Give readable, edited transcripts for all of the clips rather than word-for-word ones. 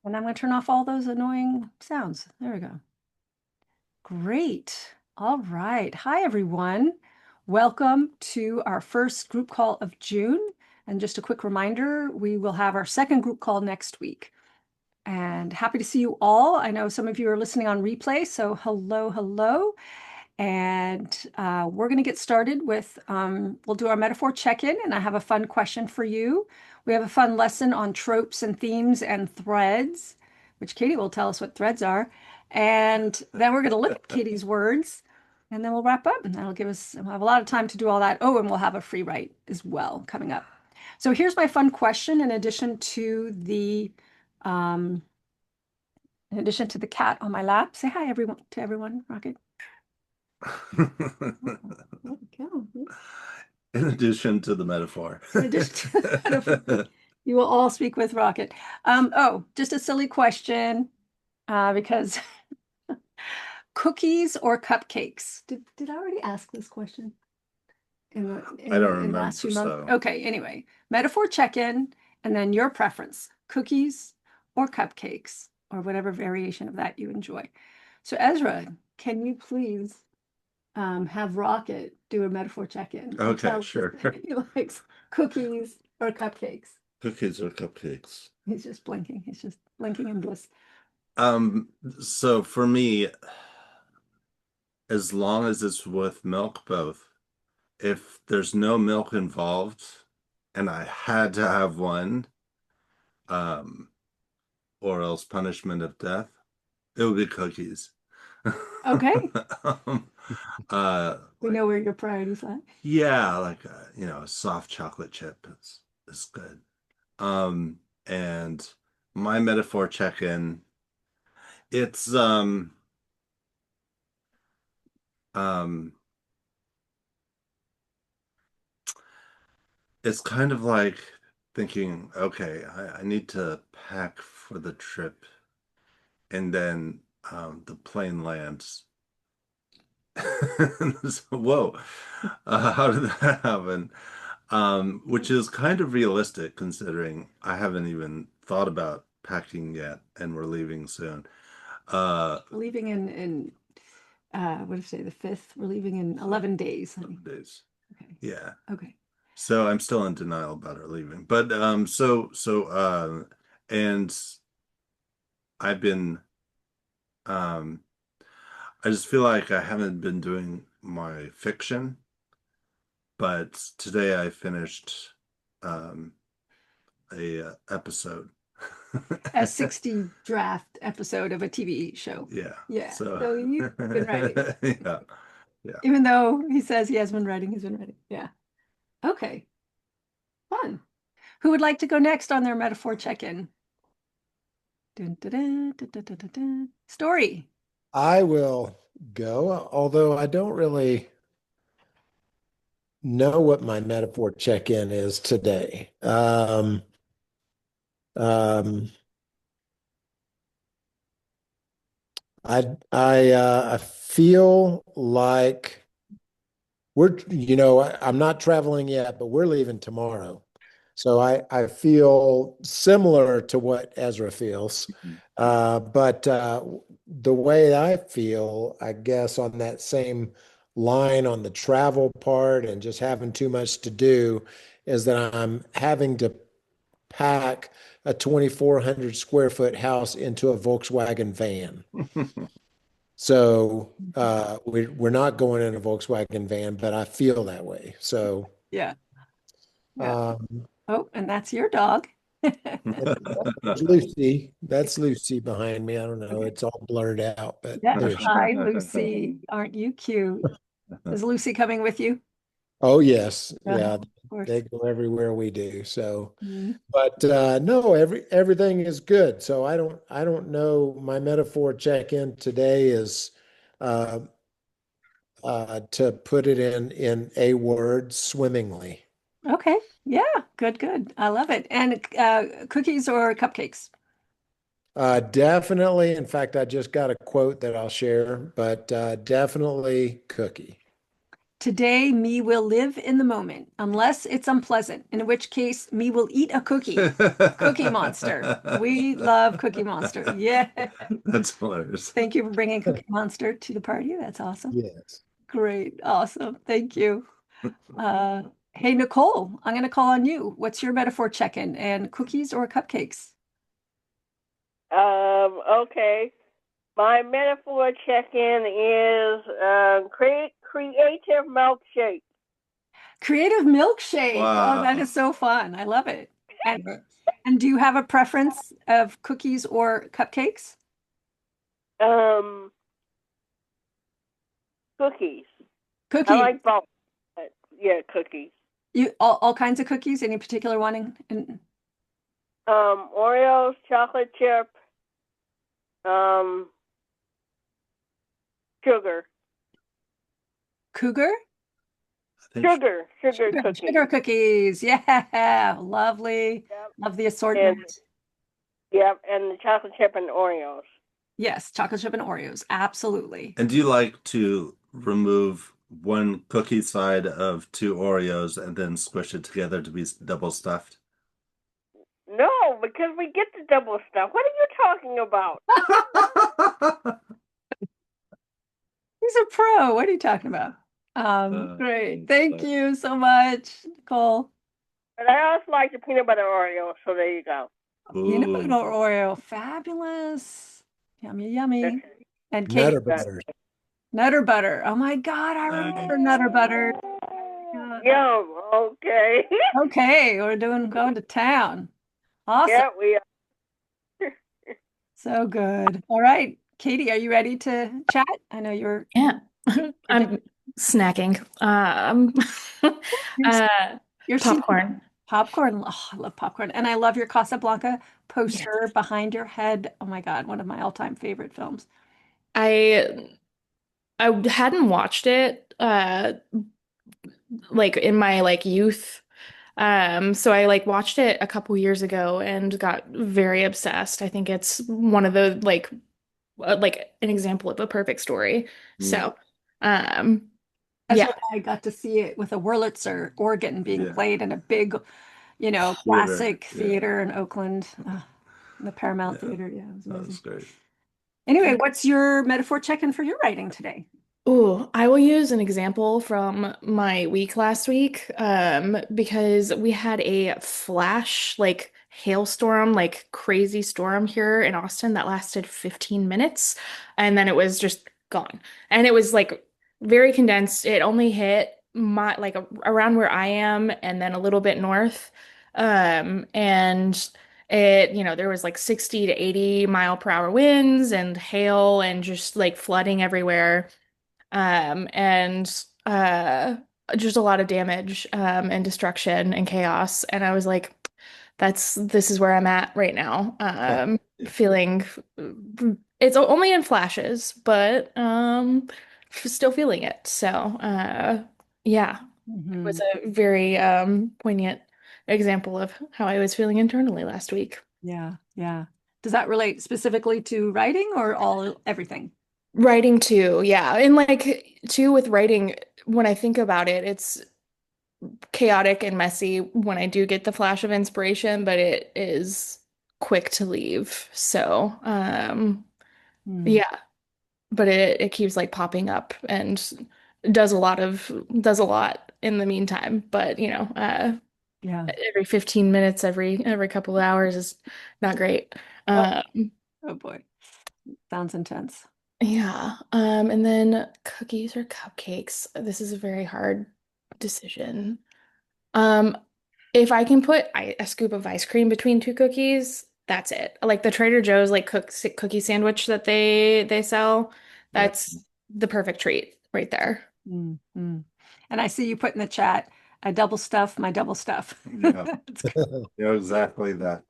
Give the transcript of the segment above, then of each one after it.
And I'm going to turn off all those annoying sounds. There we go. Great. All right. Hi, everyone. Welcome to our first group call of June. And just a quick reminder, we will have our second group call next week. And happy to see you all. I know some of you are listening on replay, so hello, hello. And we're going to get started with, we'll do our metaphor check-in, and I have a fun question for you. We have a fun lesson on tropes and themes and threads, which Katie will tell us what threads are. And then we're going to look at Katie's words, and then we'll wrap up, and that'll give us, we'll have a lot of time to do all that. Oh, and we'll have a free write as well coming up. So here's my fun question in addition to um, the cat on my lap. Say hi, everyone, to everyone, Rocket. In addition to the metaphor. In addition to the metaphor, you will all speak with Rocket. Oh, just a silly question, because cookies or cupcakes? Did I already ask this question I don't in the last remember, few months? so. Okay, anyway, metaphor check-in, and then your preference, cookies or cupcakes, or whatever variation of that you enjoy. So Ezra, can you please have Rocket do a metaphor check-in? Okay, sure. If he likes cookies or cupcakes. Cookies or cupcakes? He's just blinking. He's just blinking in bliss. So for me, as long as it's with milk, both. If there's no milk involved and I had to have one, um, or else punishment of death, it would be cookies. Okay. Um, We know where your priorities lie. yeah, like a soft chocolate chip is good. And my metaphor check-in, it's um it's kind of like thinking, okay, I need to pack for the trip, and then the plane lands. So, whoa, how did that happen? Which is kind of realistic considering I haven't even thought about packing yet, and we're leaving soon. Leaving in what did you say, the 5th? We're leaving in 11 days, honey. 7 days. Okay. Yeah. Okay. So I'm still in denial about her leaving. But and I've been um I just feel like I haven't been doing my fiction, but today I finished um a episode. A 60 draft episode of a TV show. Yeah. Yeah. So So you've been writing. yeah. Yeah. Even though he says he has been writing, he's been writing. Yeah. Okay. Fun. Who would like to go next on their metaphor check-in? Dun, dun, dun, dun, dun, dun, dun, dun. Story. I will go, although I don't really know what my metaphor check-in is today. Um, I feel like I'm not traveling yet, but we're leaving tomorrow. So I feel similar to what Ezra feels. But the way I feel, I guess, on that same line on the travel part and just having too much to do is that I'm having to pack a 2,400 square foot house into a Volkswagen van. So we're not going in a Volkswagen van, but I feel that way. So Yeah. Yeah. um, Oh, and that's your dog. there's Lucy. That's Lucy behind me. I don't know. Okay. It's all blurred out, but Yeah. there she. Hi, Lucy. Aren't you cute? Is Lucy coming with you? Oh yes, yeah. Of course. They go everywhere we do. So, Mhm. but no, everything is good. So I don't know. My metaphor check-in today is uh, to put it in a word, swimmingly. Okay. Yeah. Good, good. I love it. And cookies or cupcakes? Definitely. In fact, I just got a quote that I'll share, but definitely cookie. Today, me will live in the moment, unless it's unpleasant, in which case, me will eat a cookie. Cookie Monster. We love Cookie Monster. Yeah. That's hilarious. Thank you for bringing Cookie Monster to the party. That's awesome. Yes. Great. Awesome. Thank you. Uh, hey, Nicole, I'm going to call on you. What's your metaphor check-in? And cookies or cupcakes? Okay. My metaphor check-in is creative milkshake. Creative milkshake. Oh, that Wow. is so fun. I love it. And do you have a preference of cookies or cupcakes? Um, Cookies. I Cookies. like both. But yeah, cookies. You all kinds of cookies? Any particular one in Oreos, chocolate chip, um, sugar, I Cougar? think sugar Sugar cookies. cookies. Yeah, lovely. Yep. Love the And assortment. yep, and the chocolate chip and Oreos. Yes, chocolate chip and Oreos. Absolutely. And do you like to remove one cookie side of two Oreos and then squish it together to be double stuffed? No, because we get the double stuff. What are you talking about? He's a pro. What are you talking about? Great. Thank you so much, Nicole. But I also like the peanut butter Oreo, so there you go. Peanut butter Ooh. Oreo. Fabulous. Yummy, yummy. And Katie, Nutter butter. Nutter Butter. Oh my God, I remember Nutter Butter. Yeah. Yum. Okay. Okay, we're going to town. Awesome. Yeah, we are. So good. All right. Katie, are you ready to chat? I know Yeah, you're I'm snacking. you're, Uh, you're seeing popcorn. popcorn. Oh, I love popcorn. And I love your Casablanca Yes. poster behind your head. Oh my God, one of my all-time favorite films. I I hadn't watched it like in my like youth. So I like watched it a couple years ago and got very obsessed. I think it's one of the like an example of a perfect story. Mm. So, um Ezra yeah. and I got to see it with a Wurlitzer organ being Yeah. played in a big, Theater. classic Yeah. theater in Oakland, the Paramount Yeah. Theater. Yeah, it was That was amazing. great. Anyway, what's your metaphor check-in for your writing today? Ooh, I will use an example from my week last week, because we had a flash, like hailstorm, like crazy storm here in Austin that lasted 15 minutes, and then it was just gone. And it was like very condensed. It only hit my like around where I am and then a little bit north. And there was like 60 to 80 mile per hour winds and hail and just like flooding everywhere, and just a lot of damage, and destruction and chaos. And I was like, this is where I'm at right now. Yeah. Feeling it's only in flashes, but still feeling it. So yeah, it Hmm. was a very poignant example of how I was feeling internally last week. Yeah, yeah. Does that relate specifically to writing or everything? Writing too, yeah. And like too with writing, when I think about it, it's chaotic and messy when I do get the flash of inspiration, but it is quick to leave. So, Hmm. yeah, but it keeps like popping up and does a lot in the meantime. But Yeah. every 15 minutes, every couple of hours is not great. Oh, Um, oh boy. Sounds intense. yeah. And then cookies or cupcakes. This is a very hard decision. Um, if I can put a scoop of ice cream between two cookies, that's it. Like the Trader Joe's like cookie sandwich that they sell, Yeah. that's the perfect treat right there. Mm, mm. And I see you put in the chat, I double stuff my double stuff. Yeah. It's good. Yeah, exactly that.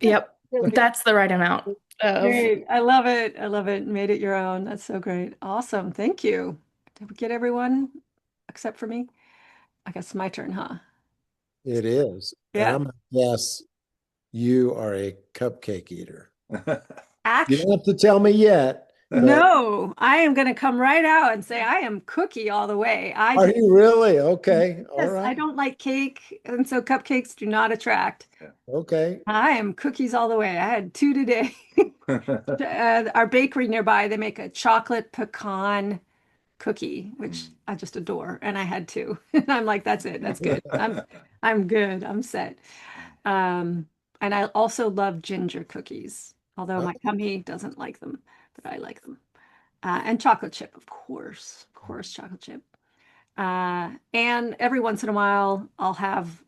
Yep. So good. That's the right amount of Great. I love it. I love it. Made it your own. That's so great. Awesome. Thank you. Did we get everyone except for me? I guess it's my turn, huh? It is. And Yeah. I'm gonna guess you are a cupcake eater. You Actually, don't have to tell me yet, No, I am going to come right out and say I am cookie all the way. Are you really? Okay. All Yes, I right. don't like cake, and so cupcakes do not attract. Okay. I am cookies all the way. I had two today. Our bakery nearby, they make a chocolate pecan cookie, which I just adore, and I had two. And I'm like, that's it. That's good. I'm good. I'm set. Um, and I also love ginger cookies, although my tummy doesn't like them, but I like them. And chocolate chip, of course, chocolate chip. And every once in a while, I'll have,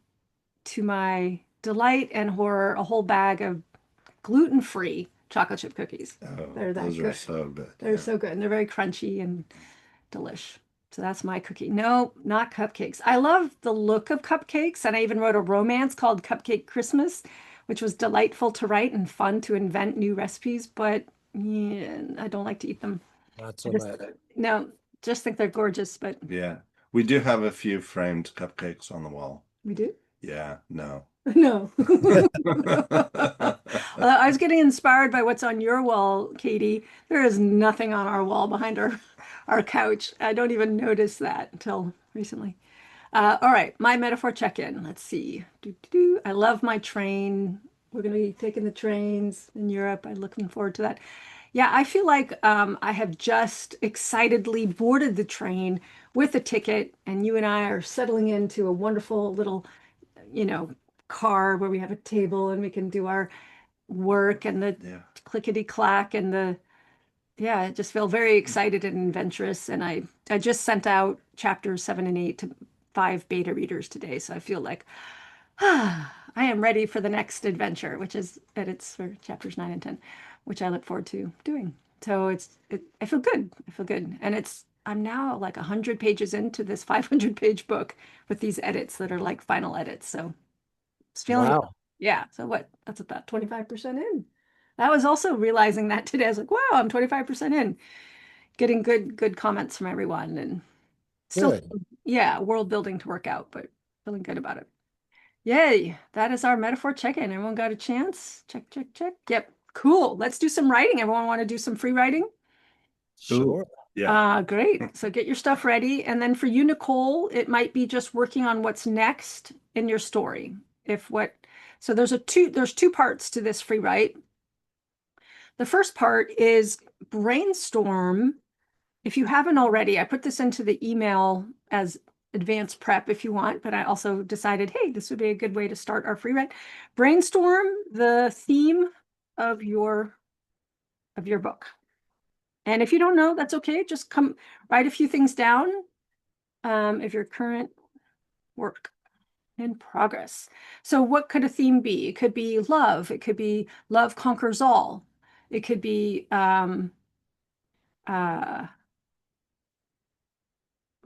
to my delight and horror, a whole bag of gluten-free chocolate chip cookies. Oh, They're that those are good. so good. They're so good, and they're very crunchy and delish. So that's my cookie. No, not cupcakes. I love the look of cupcakes, and I even wrote a romance called Cupcake Christmas, which was delightful to write and fun to invent new recipes, but yeah, I don't like to eat them. Not I so just much. no, just think they're gorgeous, but Yeah. We do have a few framed cupcakes on the wall. we do. Yeah, no. No. I was getting inspired by what's on your wall, Katie. There is nothing on our wall behind our couch. I don't even notice that until recently. All right, my metaphor check-in. Let's see. I love my train. We're going to be taking the trains in Europe. I'm looking forward to that. Yeah, I feel like I have just excitedly boarded the train with a ticket, and you and I are settling into a wonderful little, you know, car where we have a table and we can do our work and the Yeah. clickety clack and the yeah, I just feel very excited and adventurous. And I just sent out chapters 7 and 8 to 5 beta readers today. So I feel like I am ready for the next adventure, which is edits for chapters 9 and 10, which I look forward to doing. So I feel good. I feel good. And I'm now like 100 pages into this 500-page book with these edits that are like final edits. So it's feeling good. Wow. Yeah. So what? That's about 25% in. I was also realizing that today. I was like, wow, I'm 25% in, getting good comments from everyone and still, Good. yeah, world building to work out, but feeling good about it. Yay. That is our metaphor check-in. Everyone got a chance? Check, check, check. Yep. Cool. Let's do some writing. Everyone want to do some free writing? Sure. Yeah. Great. So get your stuff ready. And then for you, Nicole, it might be just working on what's next in your story. If what, so there's two parts to this free write. The first part is brainstorm. If you haven't already, I put this into the email as advanced prep if you want, but I also decided, hey, this would be a good way to start our free write. Brainstorm the theme of your book. And if you don't know, that's okay. Just come write a few things down of your current work in progress. So what could a theme be? It could be love. It could be love conquers all. It could be uh, I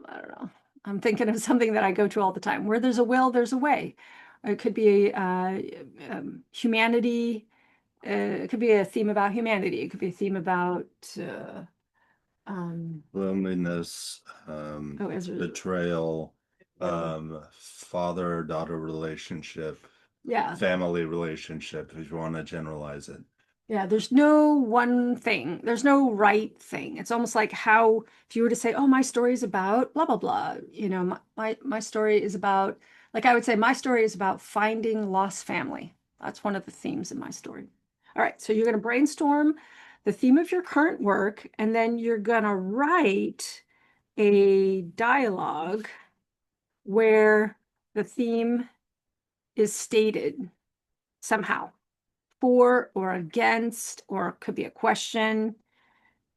don't know. I'm thinking of something that I go to all the time. Where there's a will, there's a way. It could be humanity. It could be a theme about humanity. It could be a theme about um, Loneliness, oh, Ezra. betrayal, father-daughter relationship, Yeah, family relationship, if you want to generalize it. yeah. There's no one thing. There's no right thing. It's almost like how if you were to say, "Oh, my story is about blah blah blah," my story is about, like I would say, my story is about finding lost family. That's one of the themes in my story. All right, so you're going to brainstorm the theme of your current work, and then you're going to write a dialogue where the theme is stated somehow, for or against, or it could be a question,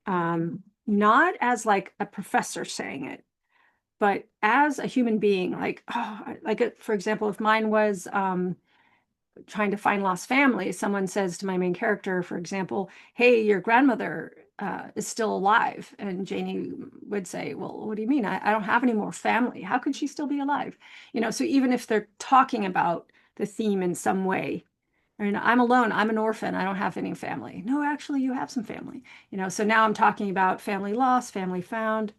not as like a professor saying it, but as a human being, like, oh, like for example, if mine was trying to find lost family, someone says to my main character, for example, hey, your grandmother is still alive. And Janie would say, well, what do you mean? I don't have any more family. How could she still be alive? So even if they're talking about the theme in some way, I'm alone, I'm an orphan, I don't have any family. No, actually, you have some family. So now I'm talking about family lost, family found,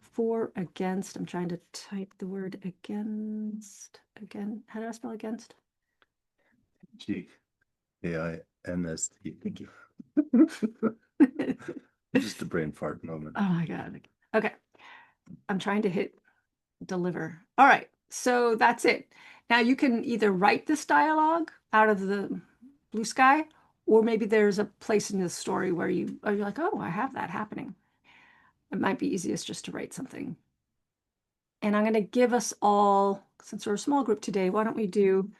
for, against. I'm trying to type the word against again. How do I spell against? G-A-I-N-S-T. Thank you. Just a brain fart moment. Oh my God. Okay. I'm trying to hit deliver. All right. So that's it. Now you can either write this dialogue out of the blue sky, or maybe there's a place in the story where you're like, oh, I have that happening. It might be easiest just to write something. And I'm going to give us all, since we're a small group today, why don't we do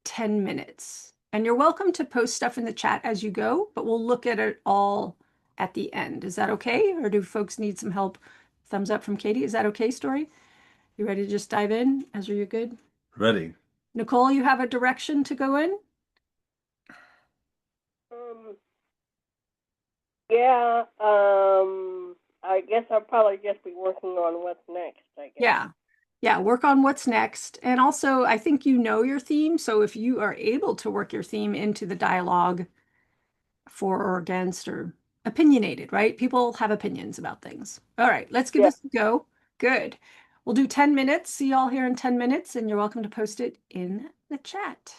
10 minutes? And you're welcome to post stuff in the chat as you go, but we'll look at it all at the end. Is that okay? Or do folks need some help? Thumbs up from Katie. Is that okay, Story? You ready to just dive in? Ezra, you're good? Ready. Nicole, you have a direction to go in? Yeah, I guess I'll probably just be working on what's next, I guess. Yeah. Yeah, work on what's next. And also, I think you know your theme. So if you are able to work your theme into the dialogue for or against or opinionated, right? People have opinions about things. All right, let's give Yeah. this a go. Good. We'll do 10 minutes. See y'all here in 10 minutes, and you're welcome to post it in the chat.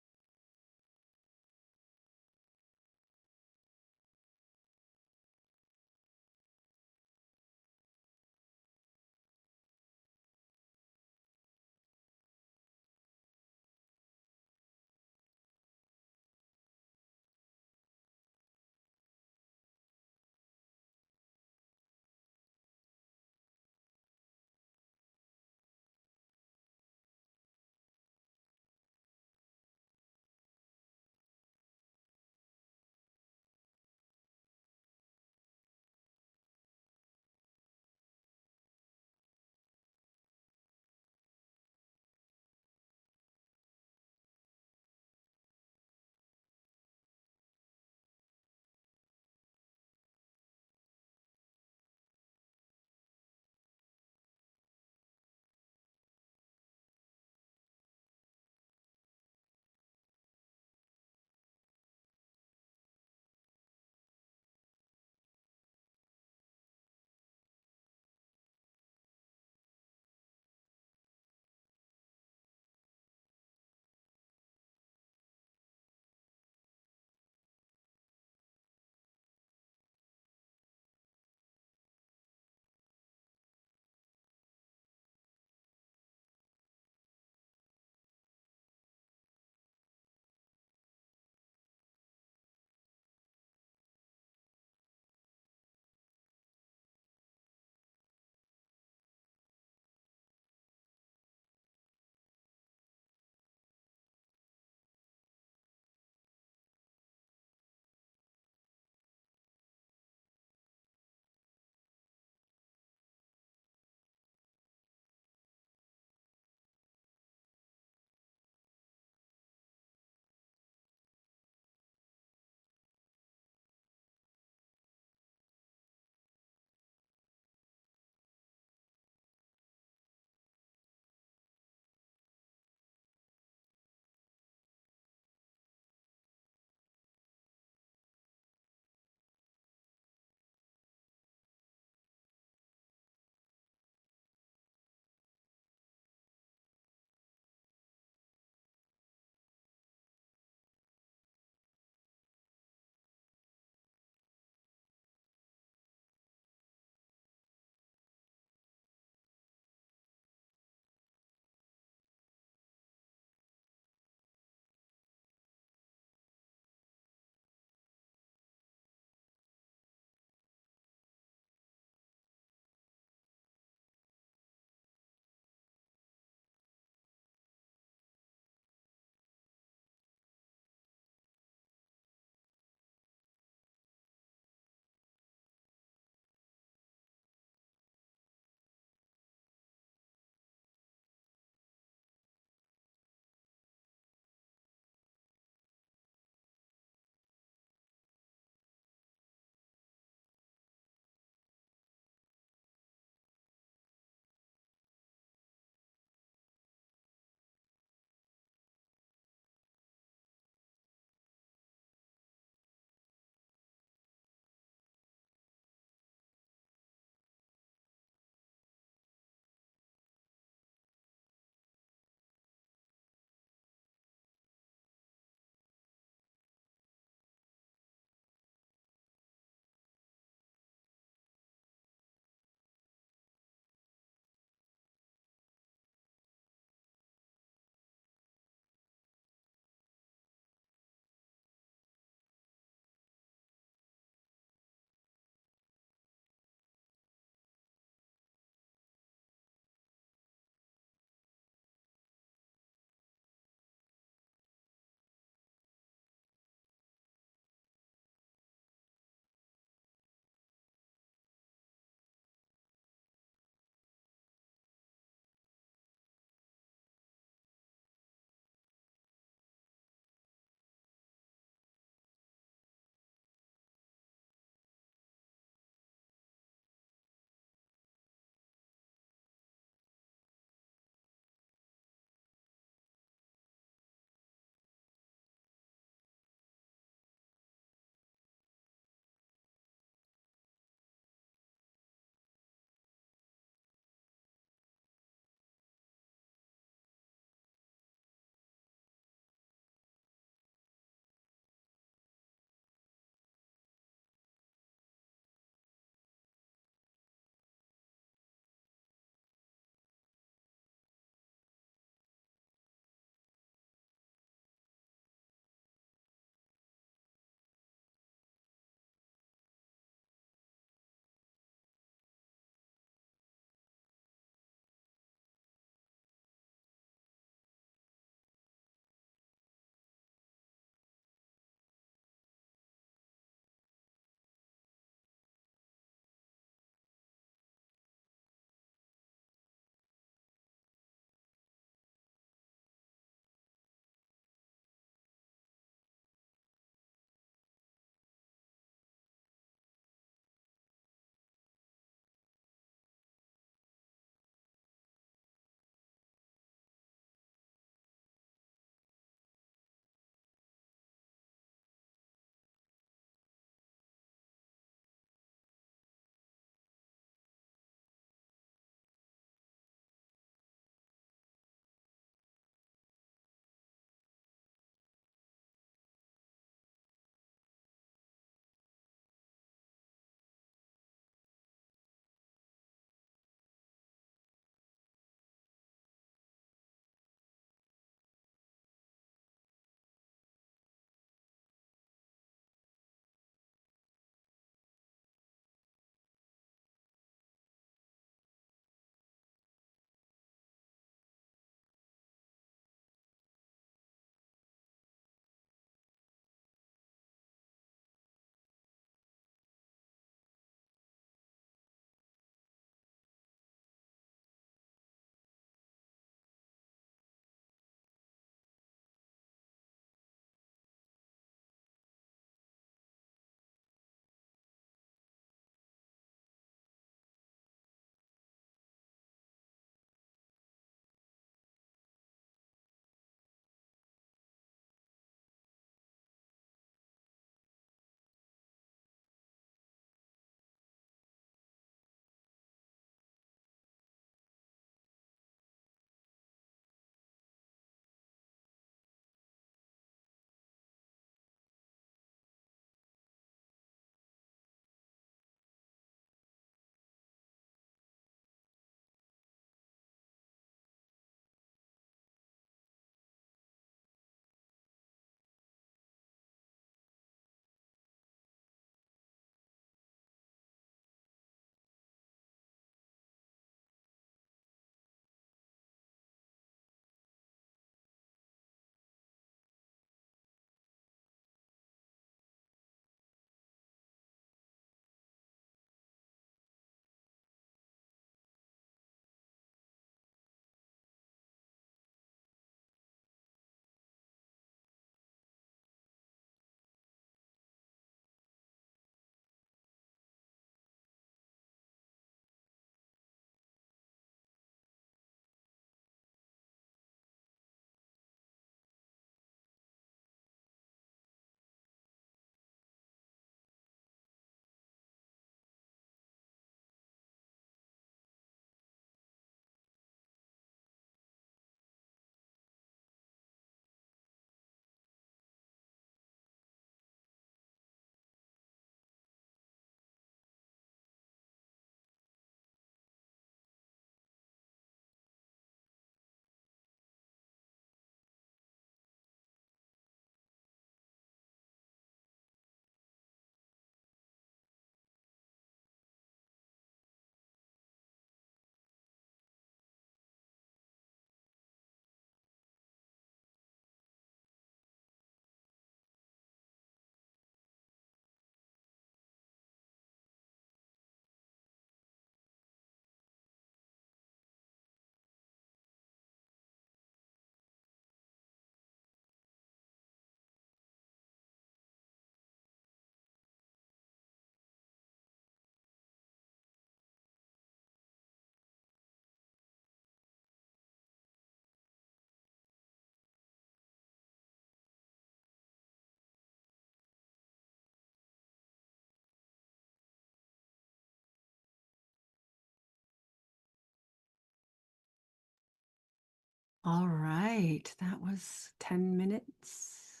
All right, that was 10 minutes.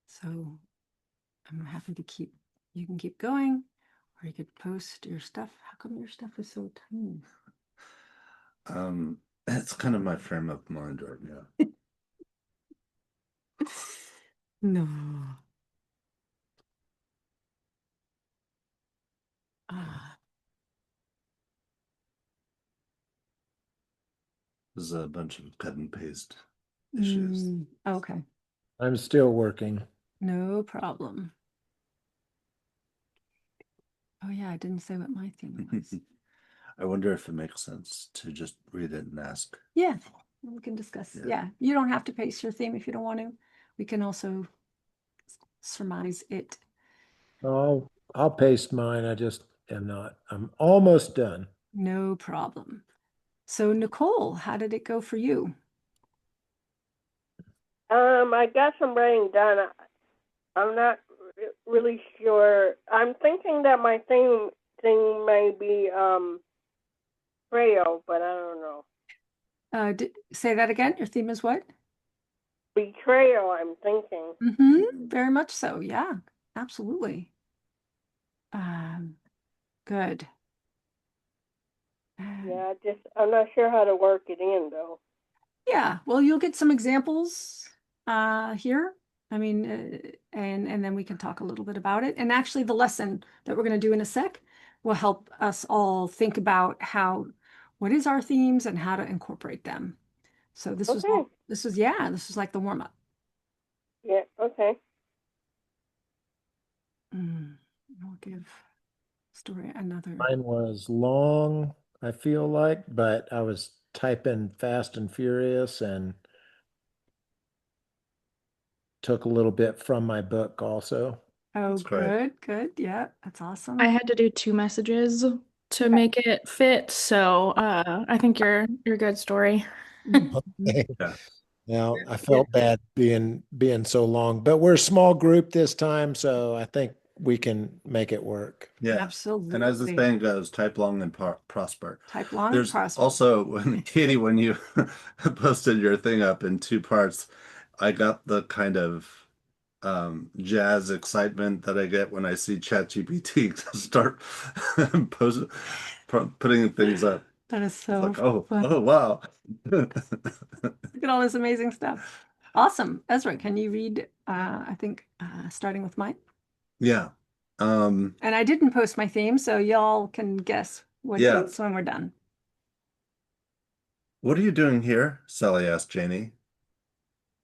So I'm happy to you can keep going, or you could post your stuff. How come your stuff is so tiny? It's kind of my frame of mind right now. No. Ah, There's a bunch of cut and paste issues. okay, I'm still working. no problem. Oh yeah, I didn't say what my theme was. I wonder if it makes sense to just read it and ask. Yeah, we can discuss. Yeah. Yeah, you don't have to paste your theme if you don't want to. We can also surmise it. I'll paste mine. I just am not. I'm almost done. No problem. So Nicole, how did it go for you? I got some writing done. I'm not really sure. I'm thinking that my thing may be betrayal, but I don't know. Say that again. Your theme is what? Betrayal, I'm thinking. Very much so. Yeah, absolutely. Um, good. Yeah, I'm not sure how to work it in though. Yeah, well, you'll get some examples here. I mean, and then we can talk a little bit about it. And actually, the lesson that we're going to do in a sec will help us all think about what is our themes and how to incorporate them. So Okay. this was like the warm up. Yeah, okay. We'll give story another. Mine was long, I feel like, but I was typing fast and furious and took a little bit from my book also. Oh, That's great. good. Yeah, that's awesome. I had to do 2 messages to make it fit, so I think you're a good story. Mhm. Yeah. Now, I felt bad being so long, but we're a small group this time, so I think we can make it work. Yeah. And as the Absolutely. saying goes, type long and prosper. Type long and There's prosper. also, Katie, when you posted your thing up in 2 parts, I got the kind of jazz excitement that I get when I see ChatGPT start post, putting things up. That is It's so like, oh, fun. oh, wow. Look at all this amazing stuff. Awesome. Ezra, can you read, I think, starting with mine? Yeah. Um, And I didn't post my theme, so y'all can guess what it yeah. is when we're done. What are you doing here? Sally asked Janie.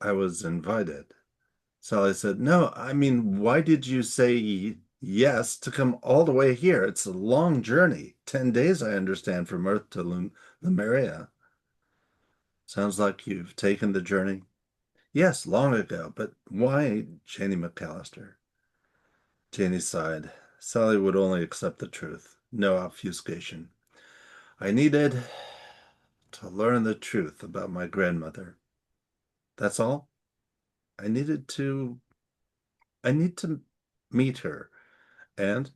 I was invited. Sally said, no, I mean, why did you say yes to come all the way here? It's a long journey. 10 days, I understand, from Earth to Lemuria. Sounds like you've taken the journey. Yes, long ago, but why, Janie McAllister? Janie sighed. Sally would only accept the truth, no obfuscation. I needed to learn the truth about my grandmother. That's all. I needed to, I need to meet her. And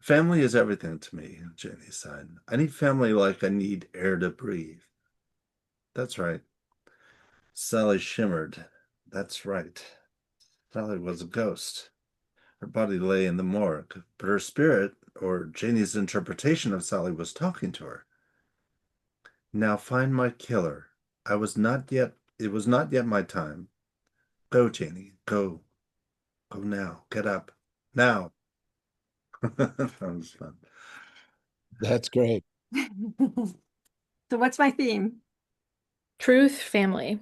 family is everything to me, Janie sighed. I need family like I need air to breathe. That's right. Sally shimmered. That's right. Sally was a ghost. Her body lay in the morgue, but her spirit, or Janie's interpretation of Sally, was talking to her. Now find my killer. It was not yet my time. Go, Janie, go. Go now. Get up. Now. That was fun. That's great. So what's my theme? Truth, family.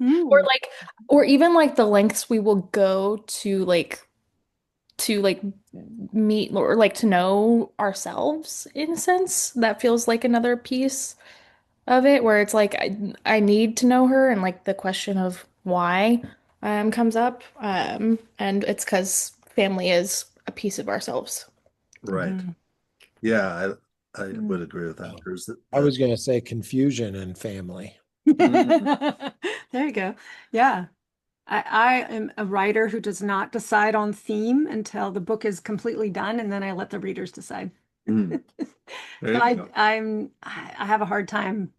Or Hmm. like or even like the lengths we will go to like meet or like to know ourselves in a sense. That feels like another piece of it where it's like I need to know her and like the question of why comes up. And it's because family is a piece of ourselves. Right. Mhm. Yeah, I would Mm. agree with that. There's I was going to say confusion and family. Mm, There you go. Yeah. I am a writer who does not decide on theme until the book is completely done, and then I let the readers decide. mm. There So you go. I have a hard time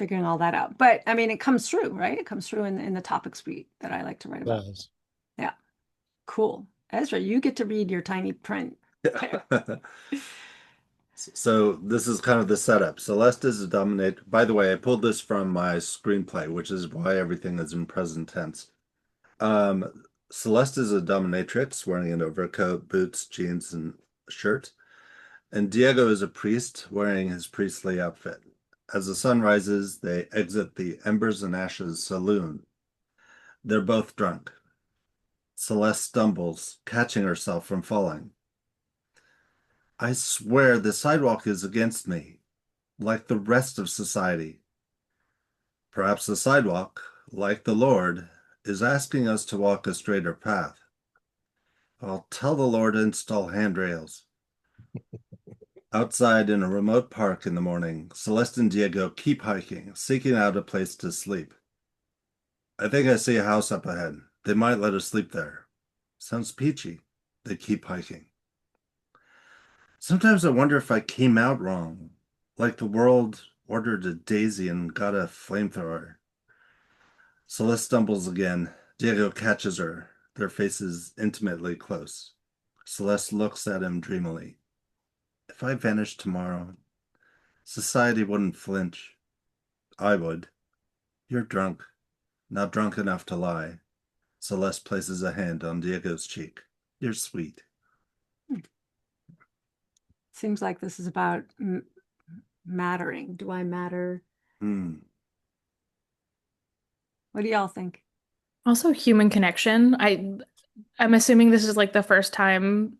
figuring all that out. But I mean, it comes through, right? It comes through in the topic suite that I like to write about. Does. Yeah, cool. Ezra, you get to read your tiny print. So this is kind of the setup. Celeste is a dominator. By the way, I pulled this from my screenplay, which is why everything is in present tense. Celeste is a dominatrix wearing an overcoat, boots, jeans, and a shirt. And Diego is a priest wearing his priestly outfit. As the sun rises, they exit the Embers and Ashes saloon. They're both drunk. Celeste stumbles, catching herself from falling. I swear the sidewalk is against me, like the rest of society. Perhaps the sidewalk, like the Lord, is asking us to walk a straighter path. I'll tell the Lord to install handrails. Outside in a remote park in the morning, Celeste and Diego keep hiking, seeking out a place to sleep. I think I see a house up ahead. They might let us sleep there. Sounds peachy. They keep hiking. Sometimes I wonder if I came out wrong, like the world ordered a daisy and got a flamethrower. Celeste stumbles again. Diego catches her, their faces intimately close. Celeste looks at him dreamily. If I vanished tomorrow, society wouldn't flinch. I would. You're drunk, not drunk enough to lie. Celeste places a hand on Diego's cheek. You're sweet. Seems like this is about mattering. Do I matter? Hmm. What do y'all think? Also, human connection. I'm assuming this is like the first time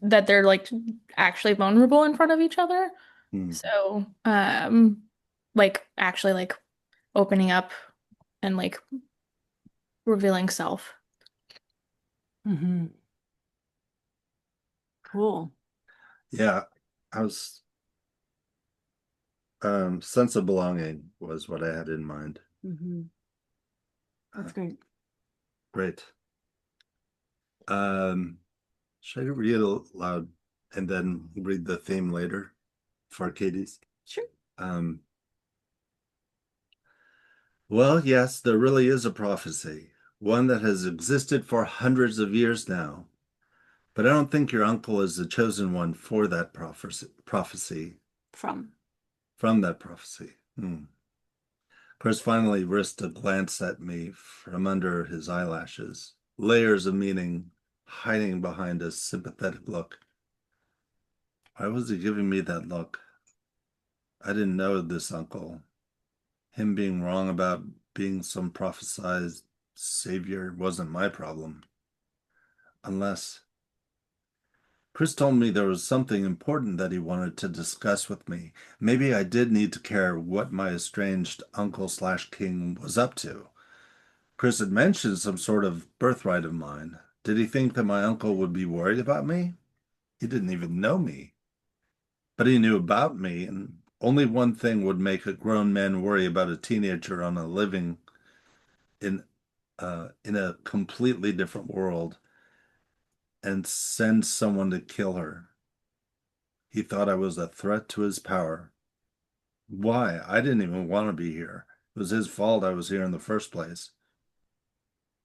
that they're like actually vulnerable in front of each other. Hmm. So, like actually like opening up and like revealing self. Mm-hmm. Cool. Yeah, I was sense of belonging was what I had in mind. Mm-hmm. That's great. Great. Um, should I read it aloud and then read the theme later for Katie's? Sure. Um, well, yes, there really is a prophecy, one that has existed for hundreds of years now. But I don't think your uncle is the chosen one for that prophecy, From. from that prophecy. Chris finally risked a glance at me from under his eyelashes, layers of meaning hiding behind a sympathetic look. Why was he giving me that look? I didn't know this uncle. Him being wrong about being some prophesied savior wasn't my problem. Unless Chris told me there was something important that he wanted to discuss with me. Maybe I did need to care what my estranged uncle/king was up to. Chris had mentioned some sort of birthright of mine. Did he think that my uncle would be worried about me? He didn't even know me. But he knew about me, and only one thing would make a grown man worry about a teenager on a living in a completely different world and send someone to kill her. He thought I was a threat to his power. Why? I didn't even want to be here. It was his fault I was here in the first place.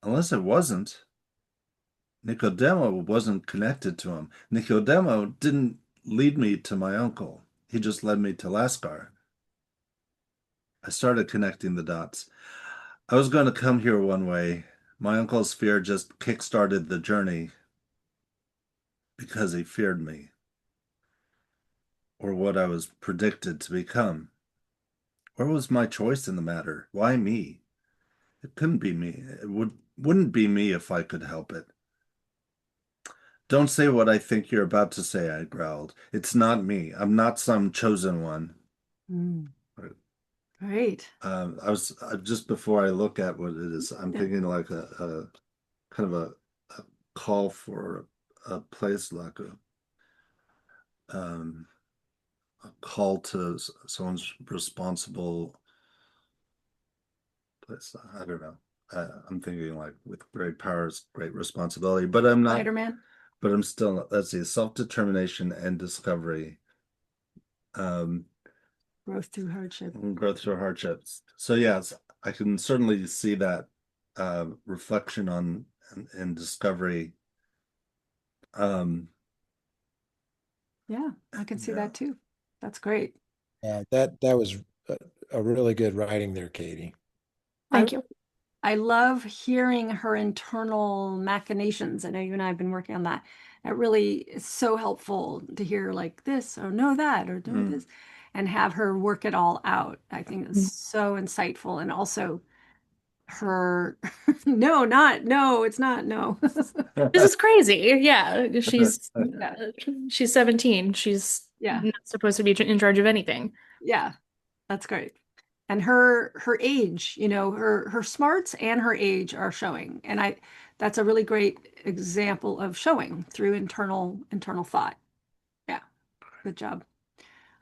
Unless it wasn't. Nicodemo wasn't connected to him. Nicodemo didn't lead me to my uncle. He just led me to Lascar. I started connecting the dots. I was going to come here one way. My uncle's fear just kick-started the journey because he feared me, or what I was predicted to become. Where was my choice in the matter? Why me? It couldn't be me. Wouldn't be me if I could help it. Don't say what I think you're about to say, I growled. It's not me. I'm not some chosen one. Mm. Great. Just before I look at what it is, I'm thinking like a kind of a call for a place like a call to someone's responsible place. I don't know. I'm thinking like with great powers, great responsibility, but I'm not, Spider-Man. but I'm still, let's see, self-determination and discovery. Um, Growth through hardship. and growth through hardships. So yes, I can certainly see that reflection on and discovery. Um, Yeah, I can see yeah. that too. That's great. Yeah, that was a really good writing there, Katie. I Thank you. I love hearing her internal machinations. I know you and I have been working on that. That really is so helpful to hear like this or know that or know this and have her work it all out. I think it's so insightful. And also her, no, it's not, no. This is crazy. Yeah, Yeah, she's 17. She's yeah, not supposed to be in charge of anything. yeah, that's great. And her age, her smarts and her age are showing. And that's a really great example of showing through internal thought. Yeah, good job.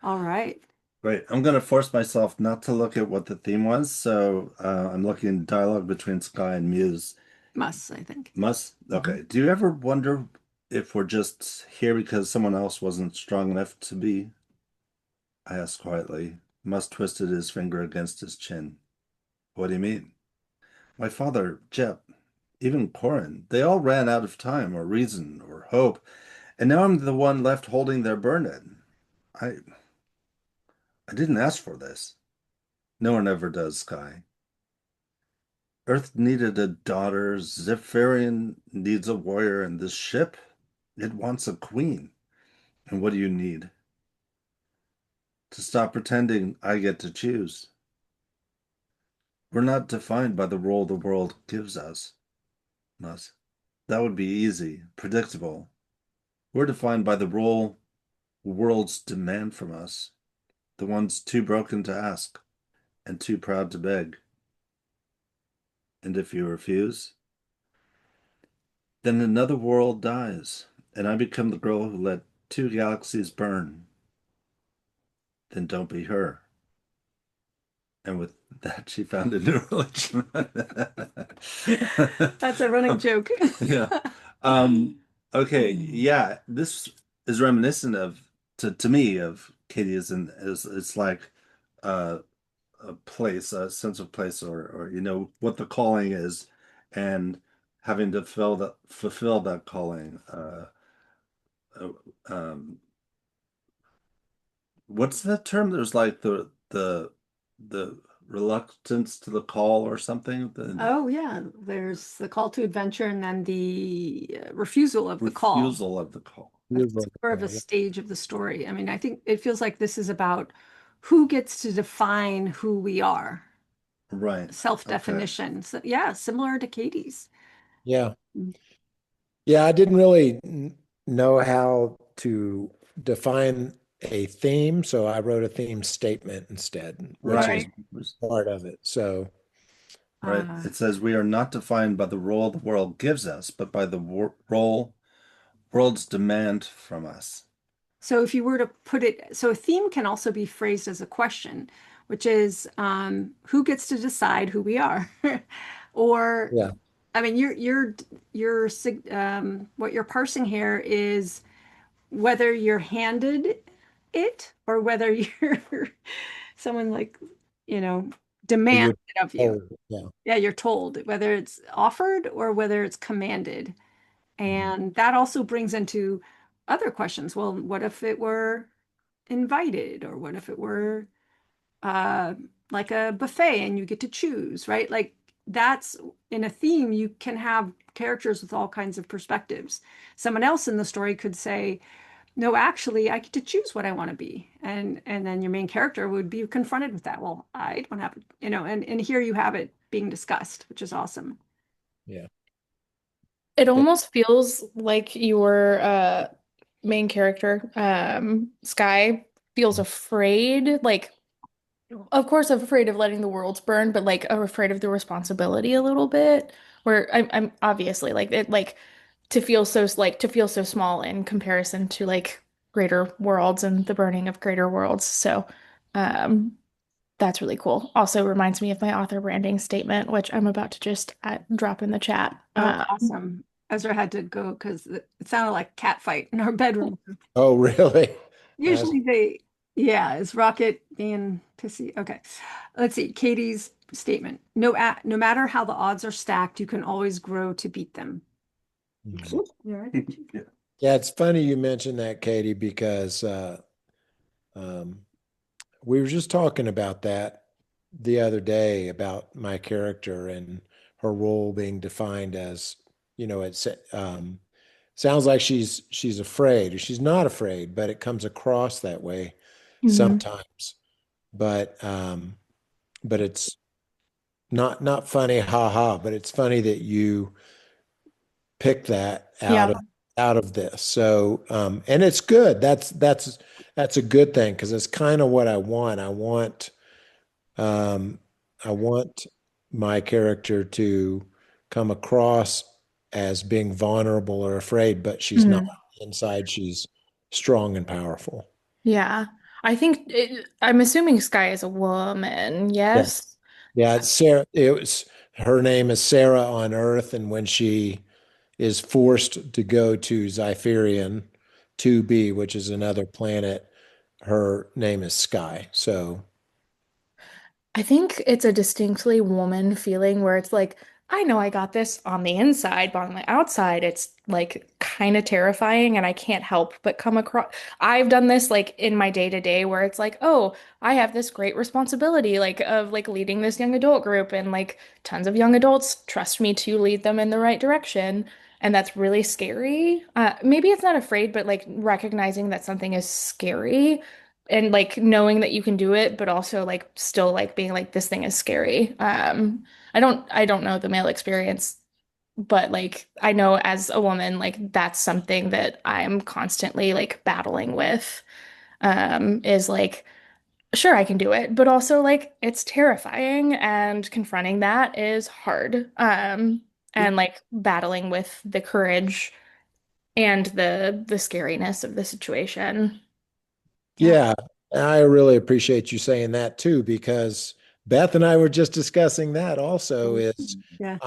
All right. Great. I'm going to force myself not to look at what the theme was. So I'm looking at dialogue between Sky and Muse. Must, I think. Must? Okay. Do you ever wonder if we're just here because someone else wasn't strong enough to be? I asked quietly. Must twisted his finger against his chin. What do you mean? My father, Jep, even Corin, they all ran out of time or reason or hope, and now I'm the one left holding their burden. I I didn't ask for this. No one ever does, Sky. Earth needed a daughter, Zephyrian needs a warrior, and this ship, it wants a queen. And what do you need? To stop pretending I get to choose. We're not defined by the role the world gives us. Us. That would be easy, predictable. We're defined by the role worlds demand from us, the ones too broken to ask and too proud to beg. And if you refuse, then another world dies, and I become the girl who let two galaxies burn. Then don't be her. And with that, she found a new religion. That's a running joke. Yeah. Okay. Yeah. This is reminiscent of to me of Katie is it's like uh, a place, a sense of place, or what the calling is, and having to fulfill that calling. Uh, um, what's that term? There's like the reluctance to the call or something. The Oh, yeah. There's the call to adventure and then the refusal of the call. refusal of the call. It's more of a stage of the story. I mean, I think it feels like this is about who gets to define who we are, Right. Okay. self-definition. So, yeah, similar to Katie's. Yeah. Mm. Yeah, I didn't really know how to define a theme, so I wrote a theme statement instead, which is Right. part of it. So, Right. Uh, It says we are not defined by the role the world gives us, but by the role worlds demand from us. So if you were to put it, so a theme can also be phrased as a question, which is who gets to decide who we are? Or, yeah, I mean, what you're parsing here is whether you're handed it or whether you're someone like, you know, demands you're it of you. yeah. Yeah, you're told whether it's offered or whether it's commanded. Mhm. And that also brings into other questions. Well, what if it were invited, or what if it were uh, like a buffet and you get to choose, right? Like that's in a theme, you can have characters with all kinds of perspectives. Someone else in the story could say, no, actually, I get to choose what I want to be. And then your main character would be confronted with that. Well, I don't have, and here you have it being discussed, which is awesome. Yeah. It almost feels like your main character, Sky, feels afraid, like of course afraid of letting the worlds burn, but like afraid of the responsibility a little bit. Where I'm obviously like it like to feel so small in comparison to like greater worlds and the burning of greater worlds. So um that's really cool. Also reminds me of my author branding statement, which I'm about to just drop in the chat. Oh, awesome. Ezra had to go because it sounded like a cat fight in our bedroom. Oh, really? That's Usually they, Yeah, is Rocket being pissy? Okay. Let's see. Katie's statement. No matter how the odds are stacked, you can always grow to beat them. Mhm. You all right? Yeah. Yeah, it's funny you mentioned that, Katie, because um, we were just talking about that the other day about my character and her role being defined as, it's sounds like she's afraid. She's not afraid, but it comes across that way Mhm. sometimes. But it's not funny, ha ha, but it's funny that you pick that Yeah. out of this. So and it's good. That's a good thing because it's kind of what I want. Um I want my character to come across as being vulnerable or afraid, but she's not. Mhm. Inside she's strong and powerful. Yeah. I'm assuming Sky is a woman, Yeah. yes? Yeah, it's Sarah. Her name is Sarah on Earth, and when she is forced to go to Zypherion 2B, which is another planet, her name is Sky. So, I think it's a distinctly woman feeling where it's like, I know I got this on the inside, but on the outside, it's like kind of terrifying, and I can't help but come across. I've done this like in my day to day where it's like, oh, I have this great responsibility, like of like leading this young adult group, and like tons of young adults trust me to lead them in the right direction. And that's really scary. Maybe it's not afraid, but like recognizing that something is scary and like knowing that you can do it, but also like still like being like this thing is scary. I don't know the male experience, but like I know as a woman, like that's something that I'm constantly like battling with. Is like sure I can do it, but also like it's terrifying and confronting that is hard. And like battling with the courage and the scariness of the situation. Yeah. yeah, I really appreciate you saying that too, because Beth and I were just discussing that also is Yeah.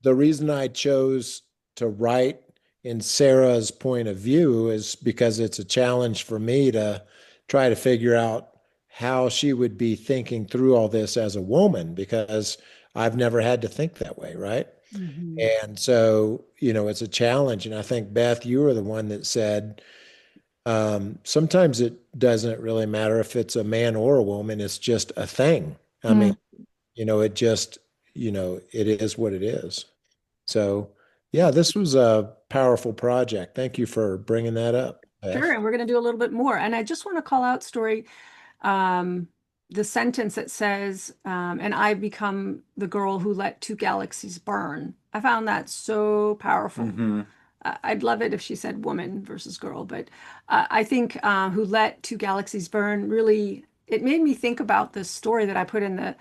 the reason I chose to write in Sarah's point of view is because it's a challenge for me to try to figure out how she would be thinking through all this as a woman, because I've never had to think that way, right? Mhm. And so, it's a challenge. And I think, Beth, you were the one that said, sometimes it doesn't really matter if it's a man or a woman, it's just a thing. I mean, Mm. it just, it is what it is. So, yeah, this was a powerful project. Thank you for bringing that up, Sure, Beth. and we're going to do a little bit more. And I just want to call out story, um, the sentence that says, "And I become the girl who let two galaxies burn." I found that so powerful. Hmm. I'd love it if she said woman versus girl, but I think "who let two galaxies burn" really it made me think about the story that I put in the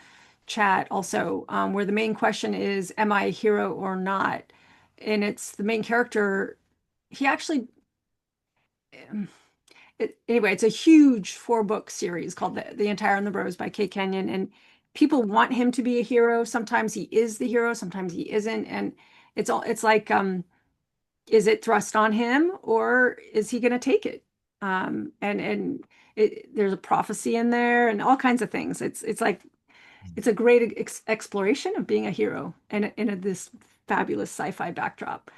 chat also, where the main question is, "Am I a hero or not?" And it's the main character. He actually anyway, it's a huge four-book series called The Entire and the Rose by Kay Kenyon. And people want him to be a hero. Sometimes he is the hero, sometimes he isn't. And it's like, is it thrust on him or is he going to take it? There's a prophecy in there and all kinds of things. It's like it's a great exploration of being a hero and in this fabulous sci-fi backdrop.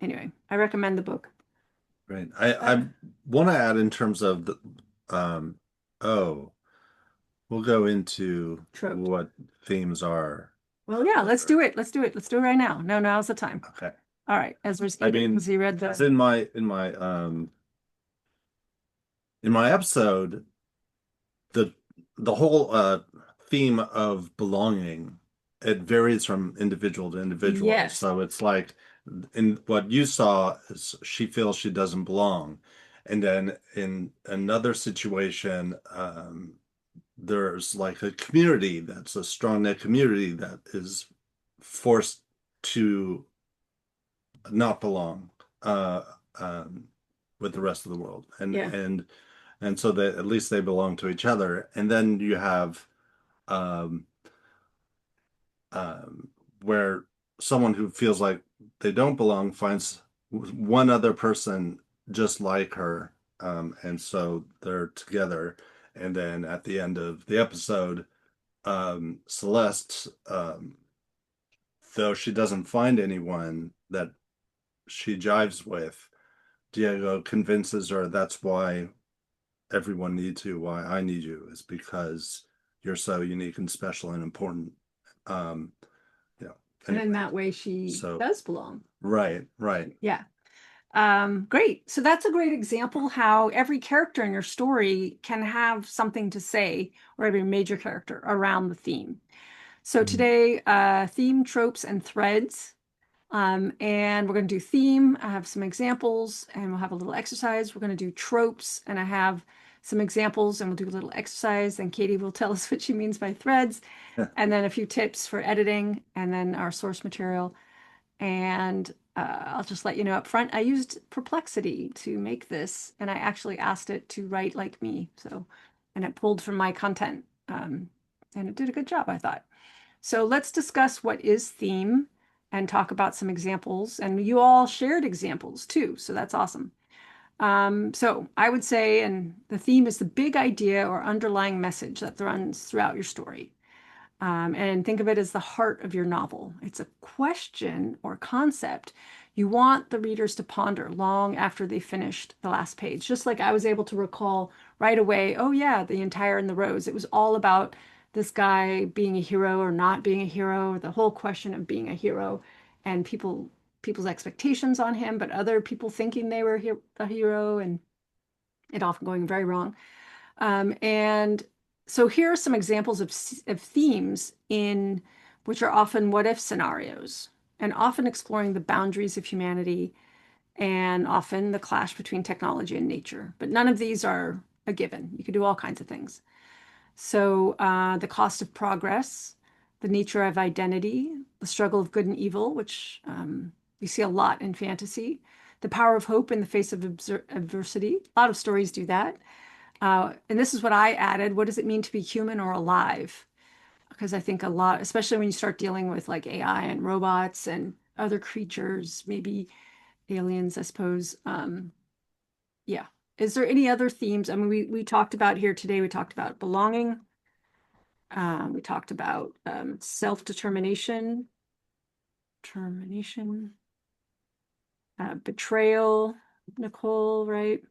Anyway, I recommend the book. Right. I want to add in terms of the um oh, we'll go into Trope. what themes are. Well, yeah, let's do it. Let's do it. Let's do it right now. No, now's the time. Okay. All right. Ezra's I eating mean, because he read it's the. in my episode, the the whole theme of belonging, it varies from individual to individual. Yes. So it's like in what you saw is she feels she doesn't belong. And then in another situation, there's like a community that's a strong knit community that is forced to not belong uh, um, with the rest of the world, and Yeah. and so that at least they belong to each other. And then you have um, um, where someone who feels like they don't belong finds one other person just like her And so they're together. And then at the end of the episode, Celeste, though she doesn't find anyone that she jives with, Diego convinces her that's why everyone needs you, why I need you, is because you're so unique and special and important. Um, you know, And in anyway, that way, she so does belong. right, right. Yeah. Great. So that's a great example how every character in your story can have something to say, or every major character around the theme. So today, theme, tropes, and threads. And we're going to do theme. I have some examples, and we'll have a little exercise. We're going to do tropes, and I have some examples, and we'll do a little exercise. And Katie will tell us what she means by threads, and then a few tips for editing, and then our source material. And I'll just let you know up front, I used Perplexity to make this, and I actually asked it to write like me. So, and it pulled from my content, and it did a good job, I thought. So let's discuss what is theme and talk about some examples. And you all shared examples too, so that's awesome. So I would say, and the theme is the big idea or underlying message that runs throughout your story. And think of it as the heart of your novel. It's a question or concept you want the readers to ponder long after they finished the last page. Just like I was able to recall right away, oh, yeah, The Entire in the Rose. It was all about this guy being a hero or not being a hero, the whole question of being a hero and people's expectations on him, but other people thinking they were the hero and it often going very wrong. And so here are some examples of themes in which are often what if scenarios and often exploring the boundaries of humanity and often the clash between technology and nature. But none of these are a given. You can do all kinds of things. So the cost of progress, the nature of identity, the struggle of good and evil, which you see a lot in fantasy, the power of hope in the face of adversity. A lot of stories do that. And this is what I added. What does it mean to be human or alive? Because I think a lot, especially when you start dealing with like AI and robots and other creatures, maybe aliens, I suppose. Yeah. Is there any other themes? I mean, we talked about here today, we talked about belonging. We talked about self-determination, betrayal, Nicole, right?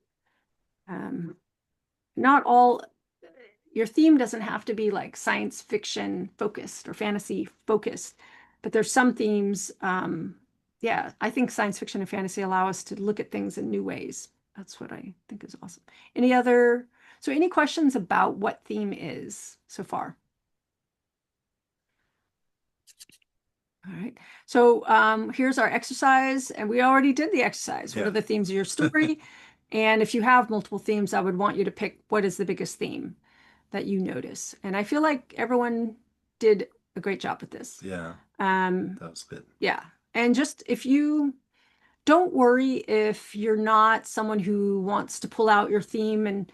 Not all your theme doesn't have to be like science fiction focused or fantasy focused, but there's some themes. Yeah, I think science fiction and fantasy allow us to look at things in new ways. That's what I think is awesome. Any questions about what theme is so far? All right. So here's our exercise, and we already did the exercise. What are the themes of your story? And if you have multiple themes, I would want you to pick what is the biggest theme that you notice. And I feel like everyone did a great job with this. Yeah, that was good. Yeah. And just if you don't worry if you're not someone who wants to pull out your theme and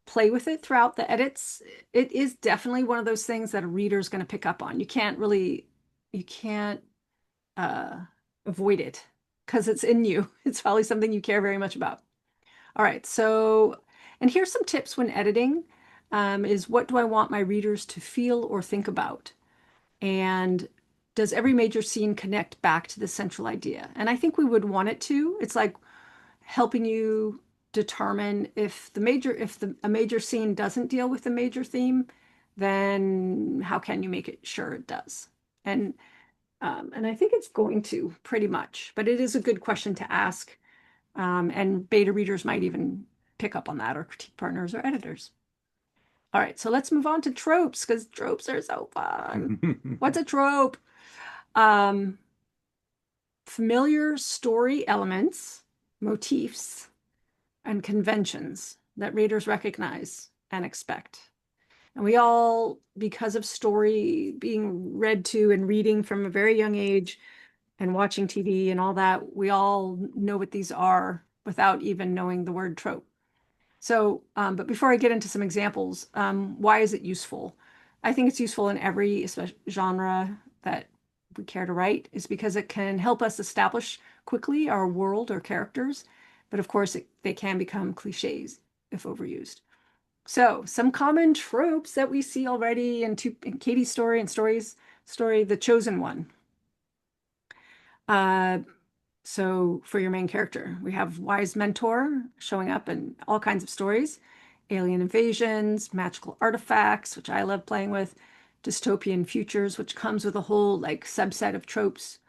play with it throughout the edits, it is definitely one of those things that a reader is going to pick up on. You can't avoid it because it's in you. It's probably something you care very much about. All right, so, and here's some tips when editing, is what do I want my readers to feel or think about? And does every major scene connect back to the central idea? And I think we would want it to. It's like helping you determine if a major scene doesn't deal with the major theme, then how can you make it sure it does? And I think it's going to pretty much, but it is a good question to ask. And beta readers might even pick up on that, or critique partners or editors. All right, so let's move on to tropes because tropes are so fun. What's a trope? Familiar story elements, motifs, and conventions that readers recognize and expect. And we all, because of story being read to and reading from a very young age and watching TV and all that, we all know what these are without even knowing the word trope. So, but before I get into some examples, why is it useful? I think it's useful in every genre that we care to write, is because it can help us establish quickly our world or characters but of course they can become cliches if overused. So some common tropes that we see already in Katie's story and story, The Chosen One. So for your main character, we have wise mentor showing up in all kinds of stories, alien invasions, magical artifacts, which I love playing with, dystopian futures, which comes with a whole like subset of tropes,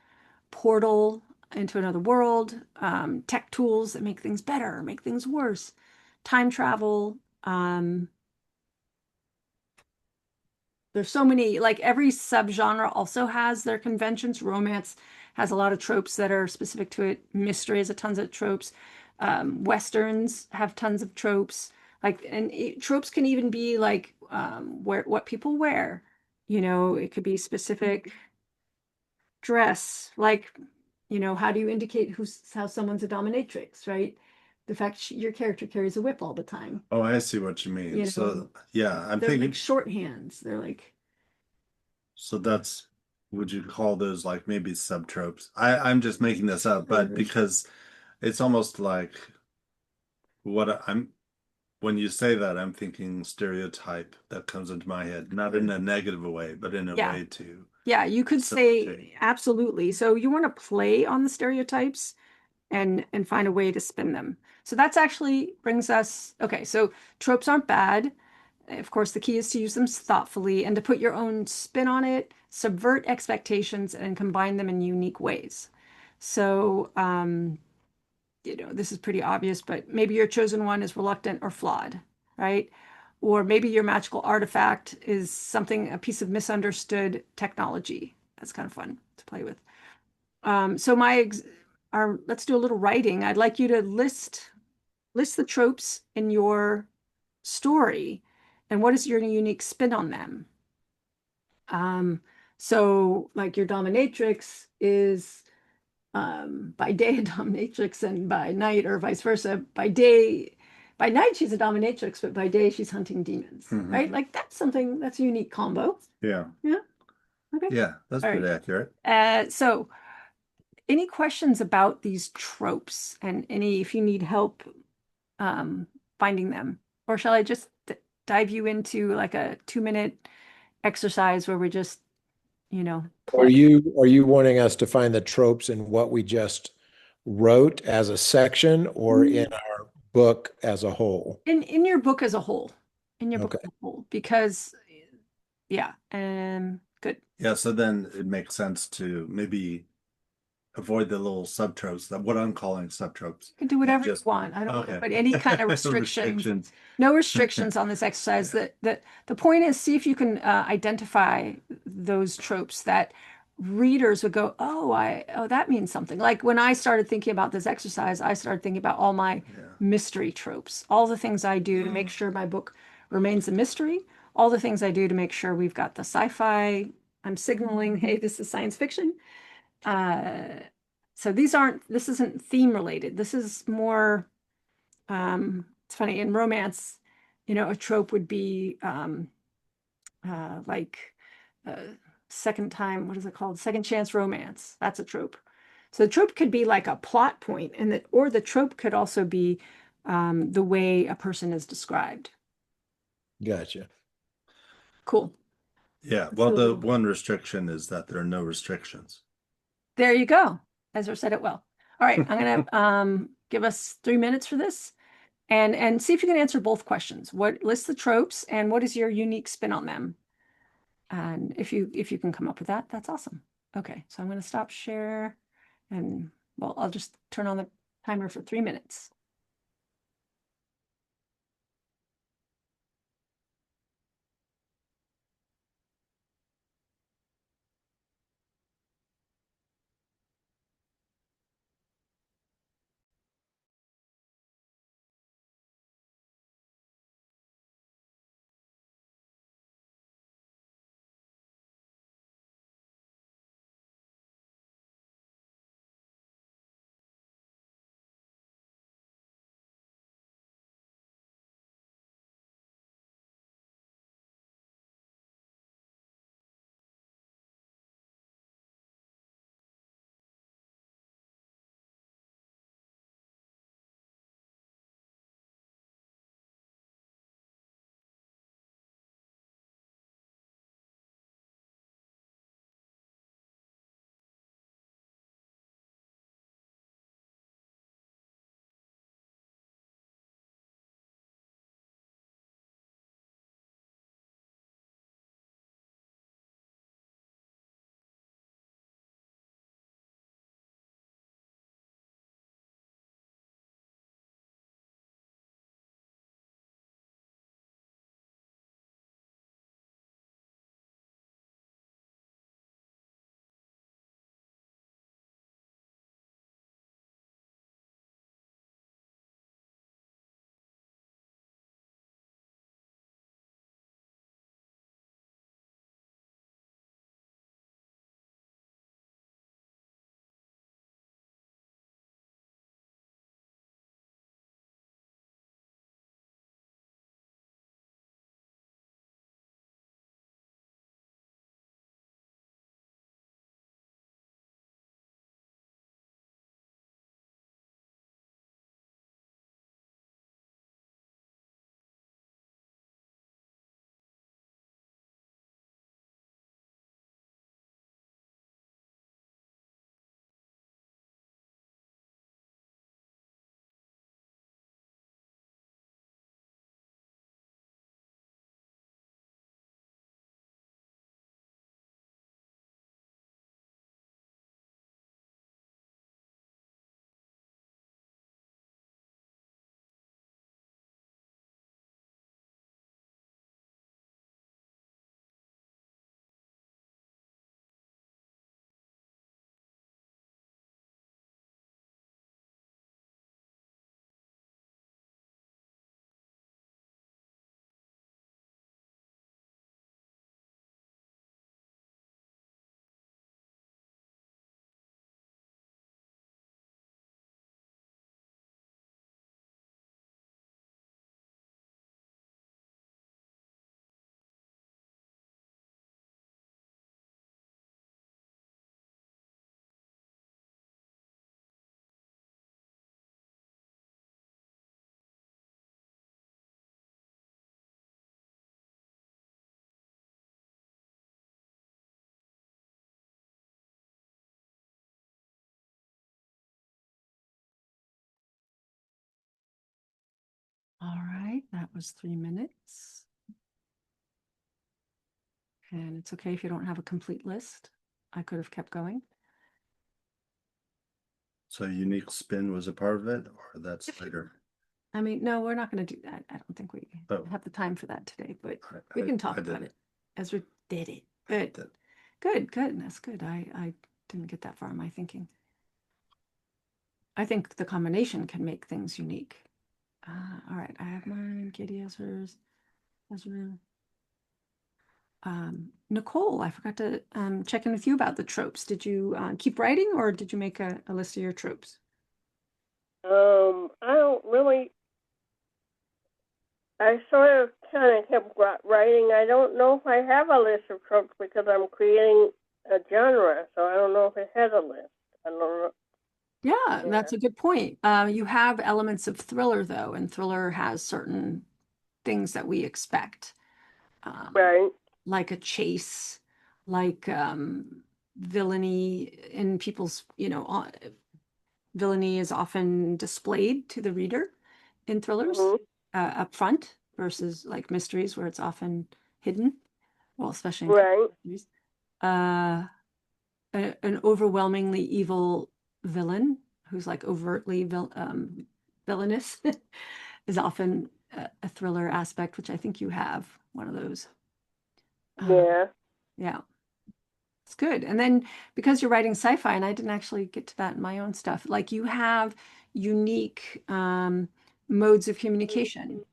portal into another world, tech tools that make things better, make things worse, time travel. There's so many, like every subgenre also has their conventions. Romance has a lot of tropes that are specific to it. Mystery has a tons of tropes. Westerns have tons of tropes. Like, and tropes can even be like what people wear. You know, it could be specific dress, like, you know, how do you indicate how someone's a dominatrix, right? The fact your character carries a whip all the time. Oh, I see what you mean. You know, So yeah, I'm they're thinking, like shorthands. They're like, so that's, would you call those like maybe subtropes? I'm just making this up, but because it's almost like I'm when you say that, I'm thinking stereotype that comes into my head, not in a negative way, but in a yeah. way to Yeah, you could say facilitate. absolutely. So you want to play on the stereotypes and find a way to spin them. So that's actually brings us, okay, so tropes aren't bad. Of course, the key is to use them thoughtfully and to put your own spin on it, subvert expectations, and combine them in unique ways. So, you know, this is pretty obvious, but maybe your chosen one is reluctant or flawed, right? Or maybe your magical artifact is something, a piece of misunderstood technology. That's kind of fun to play with. So let's do a little writing. I'd like you to list the tropes in your story and what is your unique spin on them. Um, so like your dominatrix is by day a dominatrix and by night or vice versa. By night she's a dominatrix, but by day she's hunting demons, right? Like that's a unique combo. Yeah. Yeah. Okay. Yeah, that's All pretty right. accurate. So any questions about these tropes and if you need help um, finding them, or shall I just dive you into like a 2-minute exercise where we just, Are play? you wanting us to find the tropes in what we just wrote as a section or in our book as a whole? In your book as a whole, in your book Okay. as a whole, because yeah, good. Yeah, so then it makes sense to maybe avoid the little subtropes, that what I'm calling subtropes. You can do whatever you Just want. I don't want to okay. put any kind of Restrictions. no restrictions on this exercise. Yeah. That the point is, see if you can identify those tropes that readers would go, oh, that means something. Like when I started thinking about this exercise, I started thinking about all my Yeah. mystery tropes, all the things I do to make sure my book remains a mystery, all the things I do to make sure we've got the sci-fi. I'm signaling, hey, this is science fiction. Uh, so this isn't theme related. This is more, it's funny, in romance, a trope would be like uh, second time, what is it called? Second chance romance. That's a trope. So the trope could be like a plot point, or the trope could also be the way a person is described. Gotcha. Cool. Yeah. Let's Well, do a the little. one restriction is that there are no restrictions. There you go. Ezra said it well. All right, I'm gonna give us 3 minutes for this. And see if you can answer both questions. What list the tropes and what is your unique spin on them? And if you can come up with that, that's awesome. Okay, so I'm going to stop share and well, I'll just turn on the timer for 3 minutes. That was 3 minutes. And it's okay if you don't have a complete list. I could have kept going. So unique spin was a part of it, or that's later? I mean, no, we're not going to do that. I don't think we Oh. have the time for that today, but I- we I- can talk I did about it. it. Ezra did it. Good. Did. Good. That's good. I didn't get that far in my thinking. I think the combination can make things unique. All right, I have mine. Katie has hers. Ezra. Nicole, I forgot to check in with you about the tropes. Did you keep writing, or did you make a list of your tropes? I don't really. I sort of kind of kept writing. I don't know if I have a list of tropes because I'm creating a genre, so I don't know if it has a list. I don't know. Yeah, that's a good point. You have elements of thriller, though, and thriller has certain things that we expect, Right. like a chase, like villainy in people's, villainy is often displayed to the reader in thrillers Mm-hmm. up front versus like mysteries where it's often hidden. Well, especially in Right. mysteries. An overwhelmingly evil villain who's like overtly villainous is often a thriller aspect, which I think you have one of those. Yeah. Yeah, it's good. And then because you're writing sci-fi, and I didn't actually get to that in my own stuff, like you have unique modes of communication,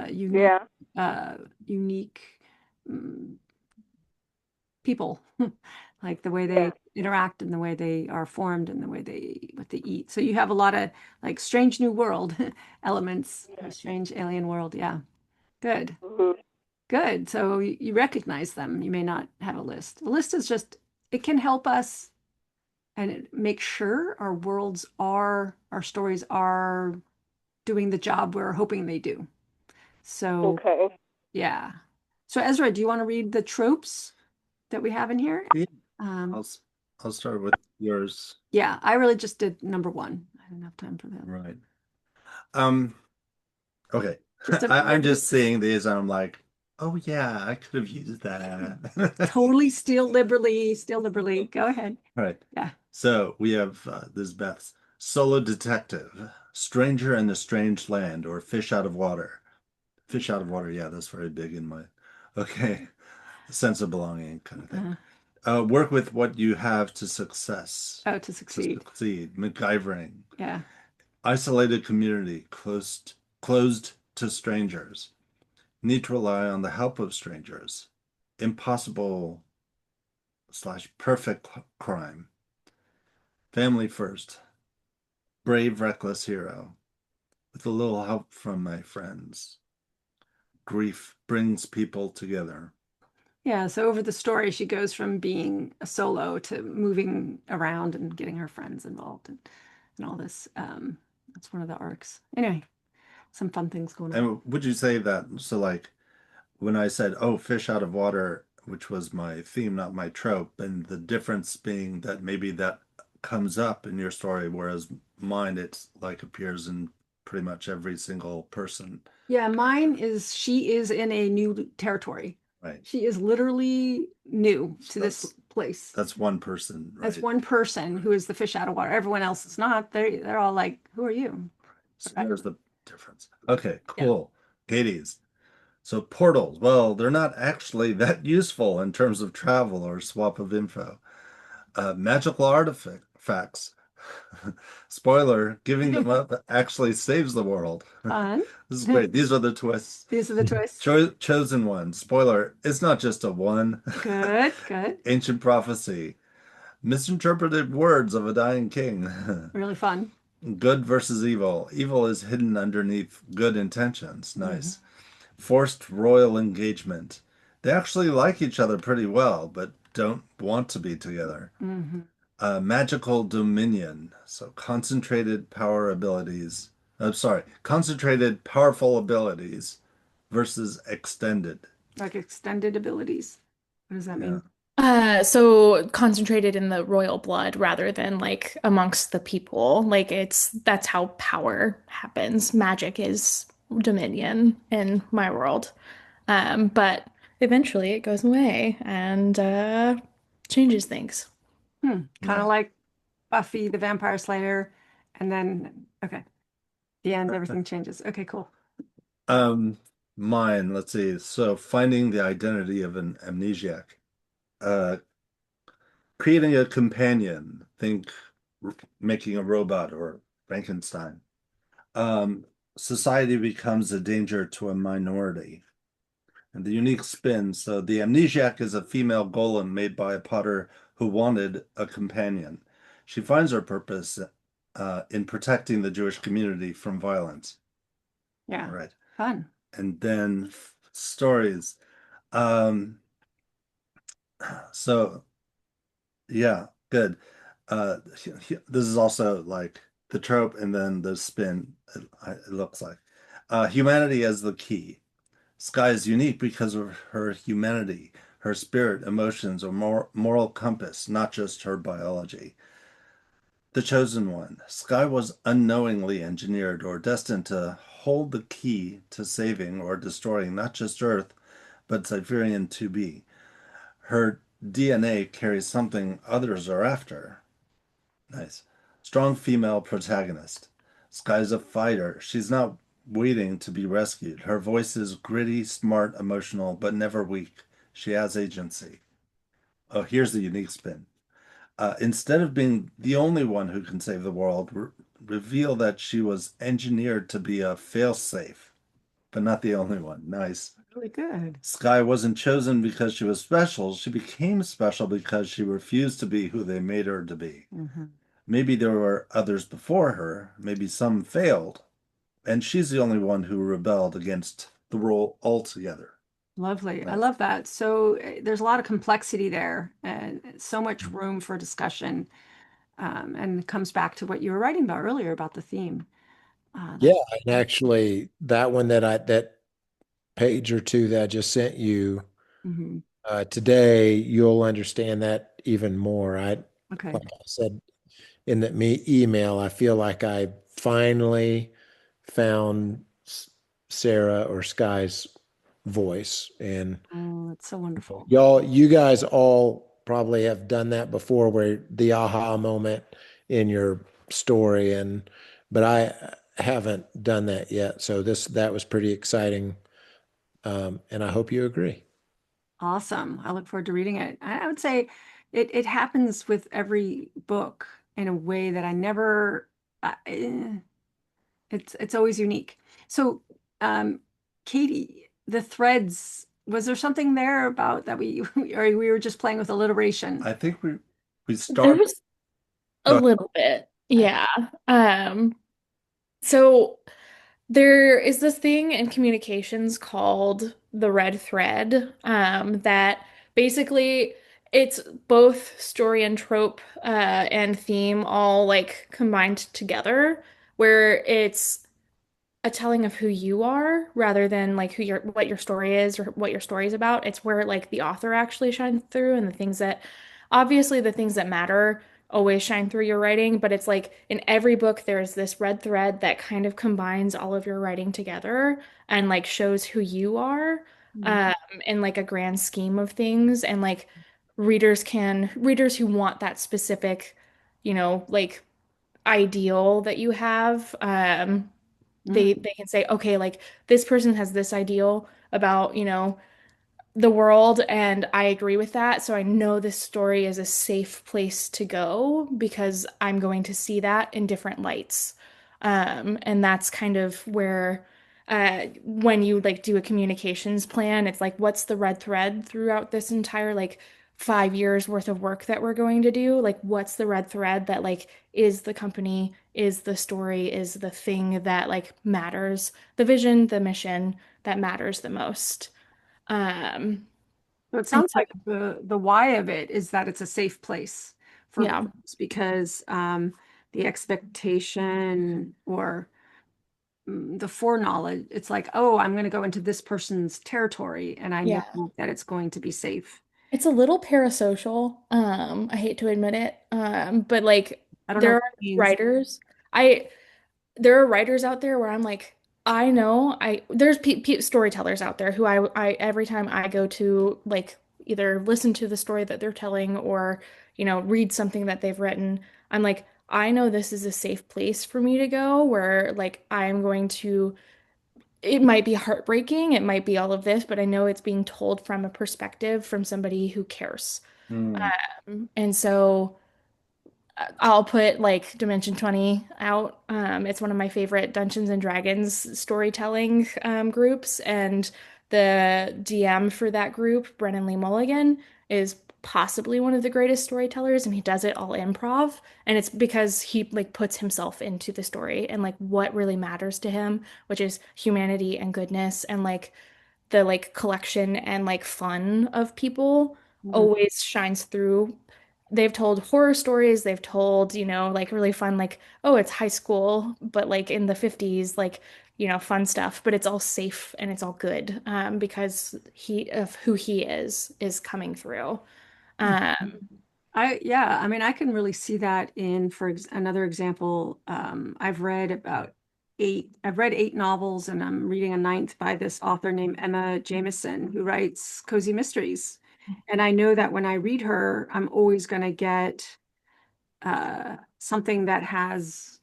unique, Yeah. unique people, like the way Yeah. they interact and the way they are formed and the way what they eat. So you have a lot of like strange new world elements, a strange alien world. Yeah. Good. Mm-hmm. Good. So you recognize them. You may not have a list. The list is just, it can help us and make sure our stories are doing the job we're hoping they do. So, Okay. yeah. So Ezra, do you want to read the tropes that we have in here? Yeah. Um, I'll start with yours. Yeah, I really just did number one. I didn't have time for that. Right. Um, okay. Just I'm just seeing these and I'm like, oh yeah, I could have used that. totally steal liberally. Go ahead. Right. Yeah. So we have this Beth's solo detective, stranger in a strange land, or fish out of water. Fish out of water, yeah, that's very big in my, okay, sense of belonging kind of thing. Work with what you have to success. Oh, to succeed. MacGyvering. Yeah. Isolated community, closed to strangers. Need to rely on the help of strangers. Impossible / perfect crime. Family first. Brave, reckless hero. With a little help from my friends. Grief brings people together. Yeah. So over the story, she goes from being a solo to moving around and getting her friends involved and all this. That's one of the arcs. Anyway, some fun things going on. And would you say that, so like when I said, oh, fish out of water, which was my theme, not my trope, and the difference being that maybe that comes up in your story, whereas mine, it's like appears in pretty much every single person. Yeah, mine is she is in a new territory. Right. She is literally new to this place. That's one person, right? That's one person who is the fish out of water. Everyone else is not. They're all like, who are you? So there's the difference. Okay, cool. Katie's. So portals, well, they're not actually that useful in terms of travel or swap of info. Magical artifacts. Spoiler, giving them up actually saves the world. Fun. This is great. These are the twists. These are the twists. Chosen one. Spoiler, it's not just a one. Good. Ancient prophecy. Misinterpreted words of a dying king. Really fun. Good versus evil. Evil is hidden underneath good intentions. Nice. Forced royal engagement. They actually like each other pretty well, but don't want to be together. Magical dominion. So concentrated concentrated powerful abilities versus extended. Like extended abilities. What does that mean? So concentrated in the royal blood rather than like amongst the people. Like that's how power happens. Magic is dominion in my world. But eventually it goes away and changes things. Kind of Yeah. like Buffy the Vampire Slayer, and then okay, the end, everything changes. Okay, cool. Um, Mine, let's see. So finding the identity of an amnesiac. Uh, Creating a companion. Think making a robot or Frankenstein. Um, Society becomes a danger to a minority. And the unique spin. So the amnesiac is a female golem made by a potter who wanted a companion. She finds her purpose in protecting the Jewish community from violence. All Yeah, right. fun. And then stories. Um, so yeah, good. This is also like the trope and then the spin, it looks like. Humanity as the key. Sky is unique because of her humanity, her spirit, emotions, or moral compass, not just her biology. The chosen one. Sky was unknowingly engineered or destined to hold the key to saving or destroying not just Earth, but Cypherian 2B. Her DNA carries something others are after. Nice. Strong female protagonist. Sky's a fighter. She's not waiting to be rescued. Her voice is gritty, smart, emotional, but never weak. She has agency. Oh, here's the unique spin. Instead of being the only one who can save the world, reveal that she was engineered to be a failsafe, but not the only one. Nice. Really good. Sky wasn't chosen because she was special. She became special because she refused to be who they made her to be. Hmm. Maybe there were others before her, maybe some failed, and she's the only one who rebelled against the rule altogether. Lovely. I Nice. love that. So there's a lot of complexity there and so much room for discussion. And it comes back to what you were writing about earlier about the theme. Yeah, That's and actually that one that page or two that I just sent you mhm. today, you'll understand that even more. Okay. Like I said in that me email, I feel like I finally found Sarah or Sky's voice. And Oh, that's so wonderful. you guys all probably have done that before where the aha moment in your story. But I haven't done that yet. So that was pretty exciting. And I hope you agree. Awesome. I look forward to reading it. I would say it happens with every book in a way that I never it's always unique. So um Katie, the threads, was there something there about that or we were just playing with alliteration? I think we There start. was a Go ahead. little bit, yeah. So there is this thing in communications called the red thread, that basically it's both story and trope, and theme all like combined together, where it's a telling of who you are rather than like what your story is or what your story is about. It's where like the author actually shines through and the things that obviously the things that matter always shine through your writing, but it's like in every book there's this red thread that kind of combines all of your writing together and like shows who you are, Mm. um in like a grand scheme of things, and like readers who want that specific, like ideal that you have, Mm. they can say, okay, like this person has this ideal about, the world, and I agree with that. So I know this story is a safe place to go because I'm going to see that in different lights. And that's kind of where, when you like do a communications plan, it's like, what's the red thread throughout this entire like 5 years worth of work that we're going to do? Like, what's the red thread that like is the company, is the story, is the thing that like matters, the vision, the mission that matters the most. Um, So it and sounds so, like the why of it is that it's a safe place for yeah, readers because the expectation or the foreknowledge, it's like, oh, I'm going to go into this person's territory and I know yeah. that it's going to be safe. It's a little parasocial. I hate to admit it. But like I don't know there what are it means. writers. I there are writers out there where I'm like, I know there's pe storytellers out there who I every time I go to like either listen to the story that they're telling or read something that they've written, I'm like, I know this is a safe place for me to go where like I'm going to, it might be heartbreaking, it might be all of this, but I know it's being told from a perspective from somebody who cares. Mm, And so I'll put like Dimension 20 out. It's one of my favorite Dungeons and Dragons storytelling groups, and the DM for that group, Brennan Lee Mulligan, is possibly one of the greatest storytellers, and he does it all improv. And it's because he like puts himself into the story and like what really matters to him, which is humanity and goodness and like the like collection and like fun of people Mhm. always shines through. They've told horror stories, they've told, like really fun, like, oh, it's high school, but like in the 50s, like, fun stuff, but it's all safe and it's all good because he of who he is coming through. Um, Yeah, I mean, I can really see that in, for ex another example, I've read 8 novels, and I'm reading a ninth by this author named Emma Jamieson, who writes cozy mysteries. And I know that when I read her, I'm always going to get something that has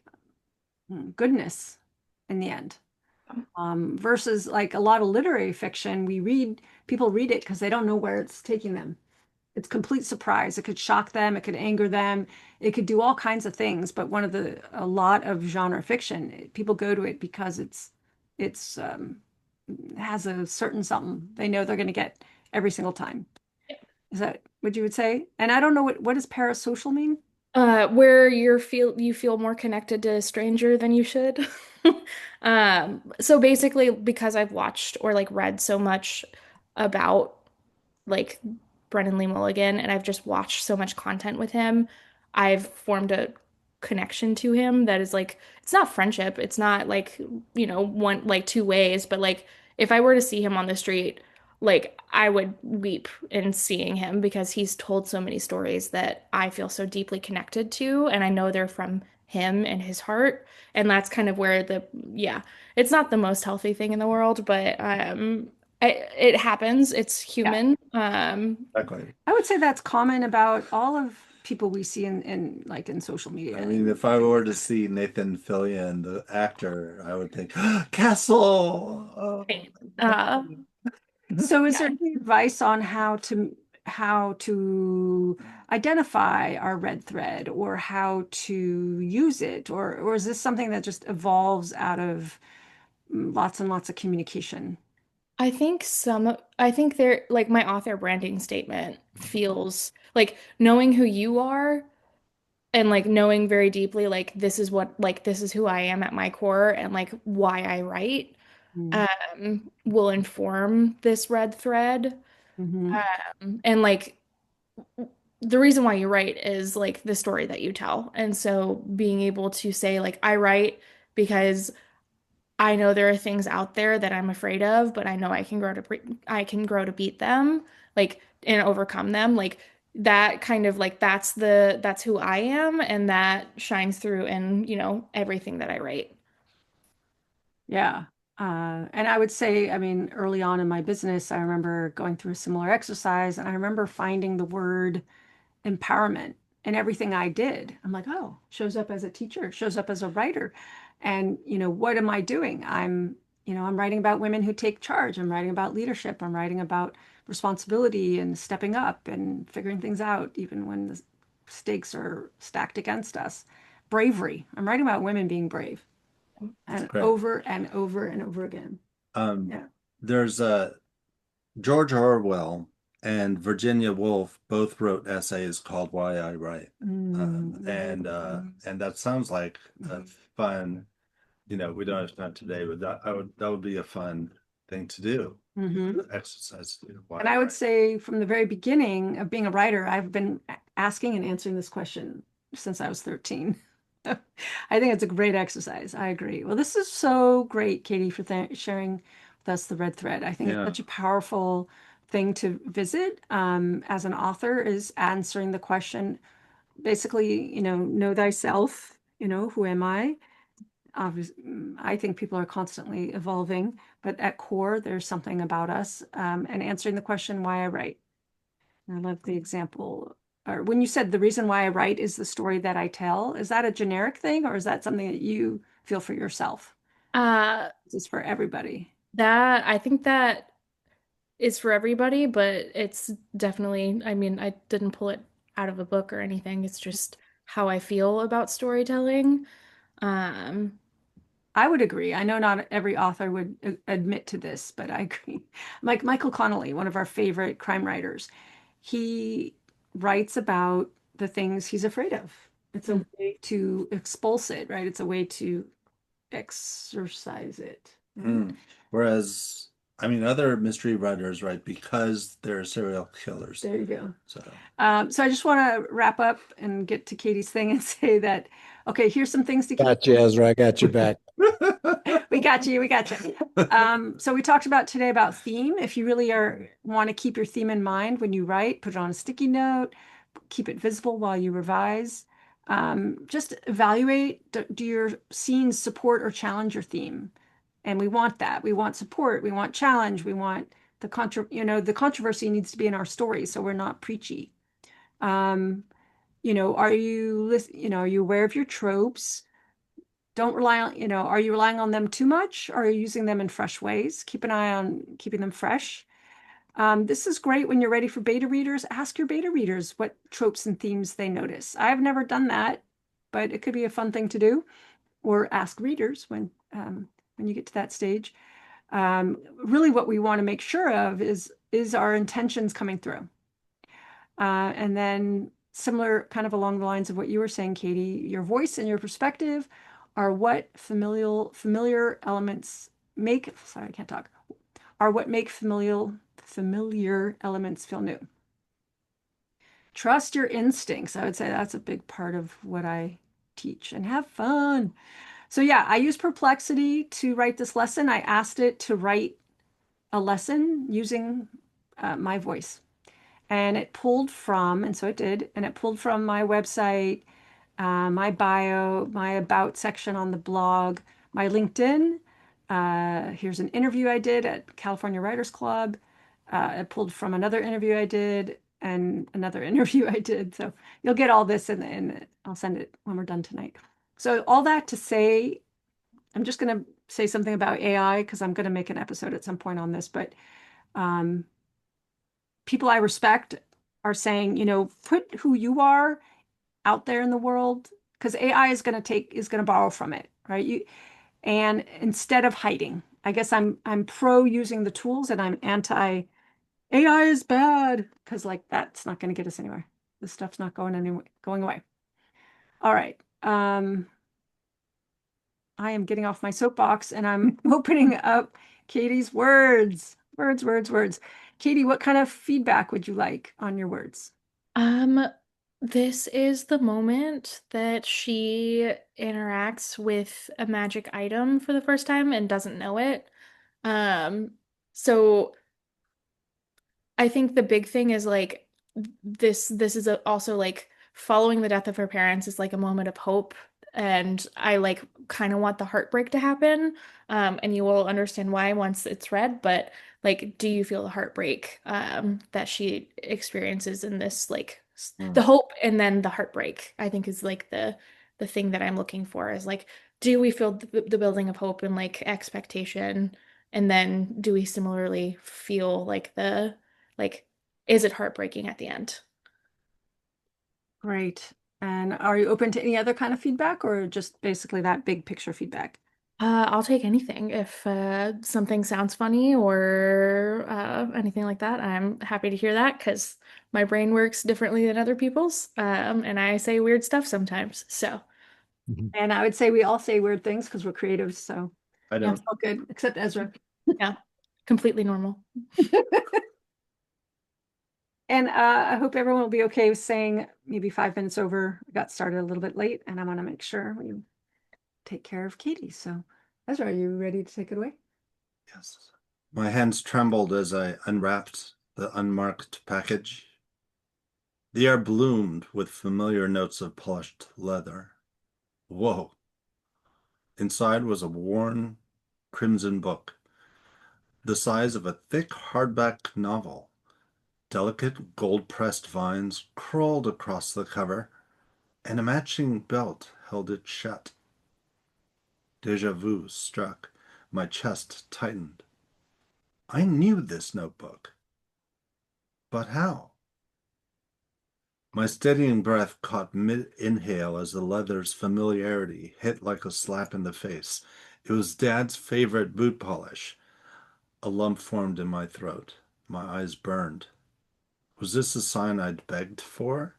goodness in the end. Versus like a lot of literary fiction, people read it because they don't know where it's taking them. It's complete surprise. It could shock them, it could anger them, it could do all kinds of things. But a lot of genre fiction, people go to it because it's has a certain something they know they're going to get every single time. Is that what you would say? And I don't know what does parasocial mean? where you feel more connected to a stranger than you should. So basically, because I've watched or like read so much about like Brennan Lee Mulligan, and I've just watched so much content with him. I've formed a connection to him that is like, it's not friendship. It's not like, one, like two ways, but like if I were to see him on the street, like I would weep in seeing him because he's told so many stories that I feel so deeply connected to, and I know they're from him and his heart. And that's kind of where yeah, it's not the most healthy thing in the world, but it happens. It's Yeah. human. exactly. I would say that's common about all of people we see in like in social media. I mean, if I were to see Nathan Fillion, the actor, I would think, Castle. Oh, Uh, So is there yeah, any advice on how to identify our red thread, or how to use it, or is this something that just evolves out of lots and lots of communication? I think there, like my author branding statement feels like knowing who you are and like knowing very deeply, like this is who I am at my core and like why I write, will inform this red thread. Mm-hmm. And like the reason why you write is like the story that you tell. And so being able to say like I write because I know there are things out there that I'm afraid of, but I know I can grow to beat them, like and overcome them. Like that kind of like that's who I am, and that shines through in, everything that I write. Yeah. And I would say, I mean, early on in my business, I remember going through a similar exercise, and I remember finding the word empowerment in everything I did. I'm like, oh, shows up as a teacher, shows up as a writer. And, what am I doing? I'm writing about women who take charge. I'm writing about leadership. I'm writing about responsibility and stepping up and figuring things out, even when the stakes are stacked against us. Bravery. I'm writing about women being brave, and great. over and over and over again. Um, Yeah. there's George Orwell and Virginia Woolf both wrote essays called Why I Write. And that sounds like a fun, we don't have time today, but that would be a fun thing to do. Mm-hmm. Exercise. Why And I I would write. say from the very beginning of being a writer, I've been asking and answering this question since I was 13. I think it's a great exercise. I agree. Well, this is so great, Katie, for sharing with us the red thread. I think it's Yeah. such a powerful thing to visit as an author, is answering the question, basically, know thyself, who am I? I think people are constantly evolving, but at core, there's something about us, and answering the question why I write. I love the example, or when you said the reason why I write is the story that I tell, is that a generic thing or is that something that you feel for yourself? Uh, Is this for everybody? that I think that is for everybody, but it's definitely, I mean, I didn't pull it out of a book or anything. It's just how I feel about storytelling. Um, I would agree. I know not every author would admit to this, but I agree. Like Michael Connolly, one of our favorite crime writers, he writes about the things he's afraid of. It's a way to expulse it, right? It's a way to exercise it. Whereas, I mean, other mystery writers, right, because they're serial killers. There you go. So, So I just want to wrap up and get to Katie's thing and say that, okay, here's some things to keep. Got you, Ezra. I got your back. We got you. We got you. So we talked about today about theme. If you really want to keep your theme in mind when you write, put it on a sticky note, keep it visible while you revise. Just evaluate, do your scenes support or challenge your theme? And we want that. We want support. We want challenge. We want the the controversy needs to be in our story, so we're not preachy. Are you aware of your tropes? Don't rely on, are you relying on them too much? Or are you using them in fresh ways? Keep an eye on keeping them fresh. This is great when you're ready for beta readers. Ask your beta readers what tropes and themes they notice. I've never done that, but it could be a fun thing to do. Or ask readers when you get to that stage. Really, what we want to make sure of is our intentions coming through. And then similar, kind of along the lines of what you were saying, Katie, your voice and your perspective are what familiar elements make, sorry, I can't talk, are what make familiar elements feel new. Trust your instincts. I would say that's a big part of what I teach, and have fun. So yeah, I used Perplexity to write this lesson. I asked it to write a lesson using my voice. And it pulled from, and so it did, and it pulled from my website, my bio, my about section on the blog, my LinkedIn. Here's an interview I did at California Writers Club. It pulled from another interview I did and another interview I did. So you'll get all this and I'll send it when we're done tonight. So all that to say, I'm just going to say something about AI because I'm going to make an episode at some point on this, but um, people I respect are saying, put who you are out there in the world because AI is going to borrow from it, right? And instead of hiding, I guess I'm pro using the tools and I'm anti AI is bad because like that's not going to get us anywhere. This stuff's not going away. All right. I am getting off my soapbox and I'm opening up Katie's words. Words, words, words. Katie, what kind of feedback would you like on your words? Um, this is the moment that she interacts with a magic item for the first time and doesn't know it. Um, so I think the big thing is like this is also like following the death of her parents is like a moment of hope, and I like kind of want the heartbreak to happen, and you will understand why once it's read. But like, do you feel the heartbreak that she experiences in this, like the hope and then the heartbreak, I think is like the thing that I'm looking for is like, do we feel the building of hope and like expectation, and then do we similarly feel like the like, is it heartbreaking at the end? Great. And are you open to any other kind of feedback or just basically that big picture feedback? I'll take anything. If something sounds funny or anything like that, I'm happy to hear that because my brain works differently than other people's, and I say weird stuff sometimes. So, And I would say we all say weird things because we're creatives, so I yeah, don't. all good, except Ezra. yeah, completely normal. And I hope everyone will be okay with saying maybe 5 minutes over. We got started a little bit late, and I want to make sure we take care of Katie. So, Ezra, are you ready to take it away? Yes. My hands trembled as I unwrapped the unmarked package. The air bloomed with familiar notes of polished leather. Whoa. Inside was a worn crimson book, the size of a thick hardback novel. Delicate gold-pressed vines crawled across the cover, and a matching belt held it shut. Deja vu struck. My chest tightened. I knew this notebook. But how? My steadying breath caught mid-inhale as the leather's familiarity hit like a slap in the face. It was Dad's favorite boot polish. A lump formed in my throat. My eyes burned. Was this a sign I'd begged for?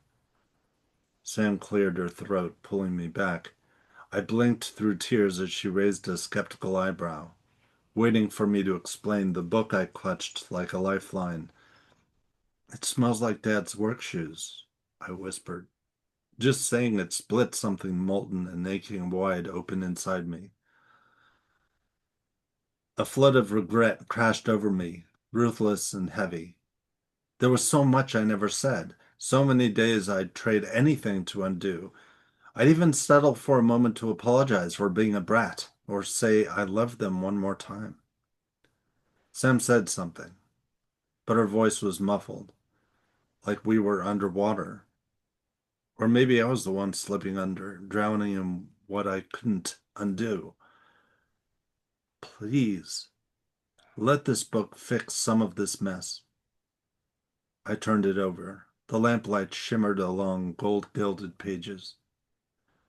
Sam cleared her throat, pulling me back. I blinked through tears as she raised a skeptical eyebrow, waiting for me to explain the book I clutched like a lifeline. It smells like Dad's work shoes, I whispered. Just saying it split something molten and aching wide open inside me. A flood of regret crashed over me, ruthless and heavy. There was so much I never said, so many days I'd trade anything to undo. I'd even settle for a moment to apologize for being a brat, or say I loved them one more time. Sam said something, but her voice was muffled, like we were underwater. Or maybe I was the one slipping under, drowning in what I couldn't undo. Please, let this book fix some of this mess. I turned it over. The lamplight shimmered along gold-gilded pages.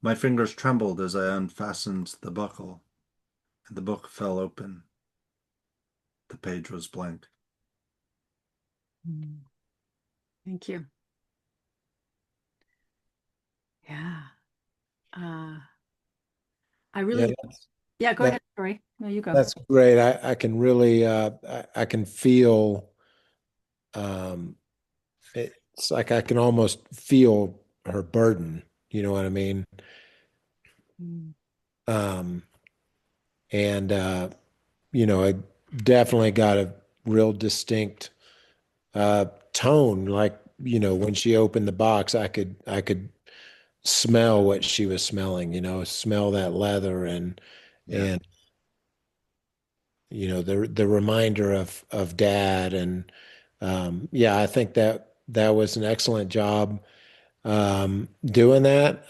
My fingers trembled as I unfastened the buckle, and the book fell open. The page was blank. Thank you. Yeah. I Yeah, really, yeah, go that, ahead, Tori. No, you go. that's great. I can really, I can feel, um, it's like I can almost feel her burden. You know what I mean? Mm. Um, and I definitely got a real distinct tone. Like, when she opened the box, I could smell what she was smelling, smell that leather Yeah. and the reminder of dad. And yeah, I think that was an excellent job doing that.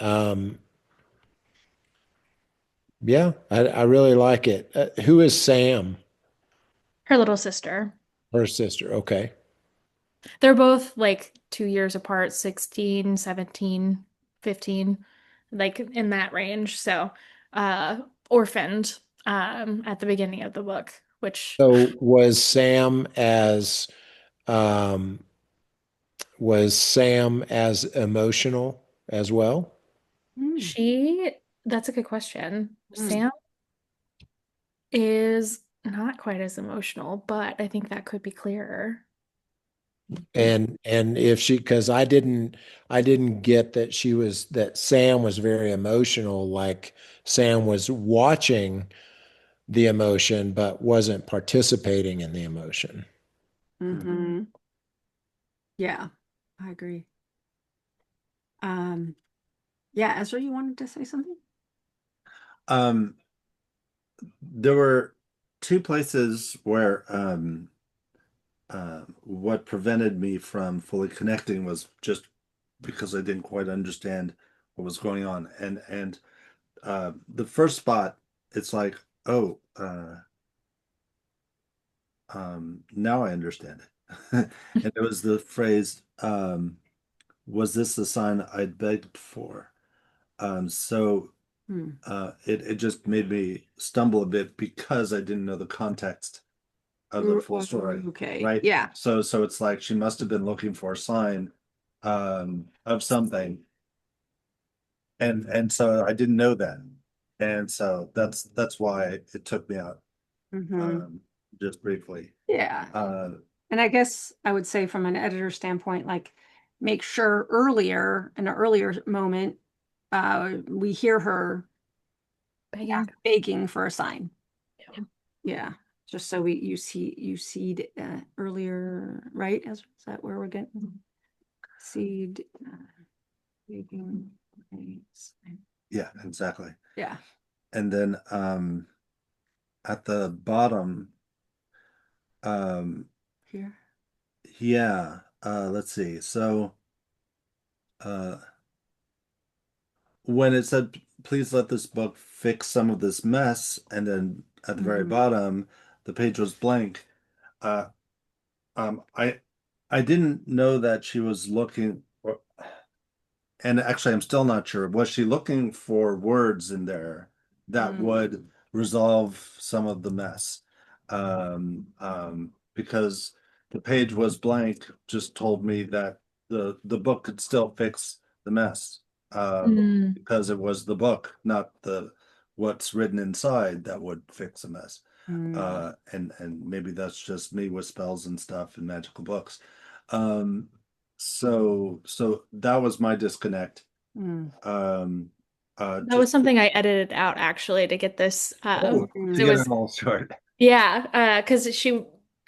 Yeah, I really like it. Who is Sam? Her little sister. Her sister. Okay. They're both like 2 years apart, 16, 17, 15, like in that range. So, orphaned at the beginning of the book, which So um was Sam as emotional as well? Mm. she, that's a good question. Mm. Sam is not quite as emotional, but I think that could be clearer. And if she, because I didn't get that Sam was very emotional, like Sam was watching the emotion but wasn't participating in the emotion. Mm-hmm. Yeah, I agree. Um, yeah, Ezra, you wanted to say something? Um, there were two places where what prevented me from fully connecting was just because I didn't quite understand what was going on. And the first spot, it's like, oh, now I understand it. And it was the phrase, was this the sign I'd begged for? So Hmm. it just made me stumble a bit because I didn't know the context of the full story, Okay. right? Yeah. So it's like she must have been looking for a sign of something, and so I didn't know that, and so that's why it took me out Mm-hmm. um, just briefly. Yeah. Uh, And I guess I would say from an editor standpoint, like make sure earlier in an earlier moment, we hear her Begging. begging for a sign. Yeah. Yeah. Just so you see earlier, right? Is that where we're getting seed begging for a sign. yeah, exactly. Yeah. and then at the bottom, um, Here. yeah, let's see. So uh, when it said, please let this book fix some of this mess, and then at the very Mhm. bottom, the page was blank. Uh, um, I I didn't know that she was looking, and actually, I'm still not sure. Was she looking for words in there that Mm. would resolve some of the mess? Because the page was blank, just told me that the book could still fix the mess. Mm. Because it was the book, not the what's written inside that would fix the mess. Mm. And maybe that's just me with spells and stuff and magical books. Um, so that was my disconnect. Mm. Um, That just was something I edited out actually to get this. oh, to It get was it all short. yeah, because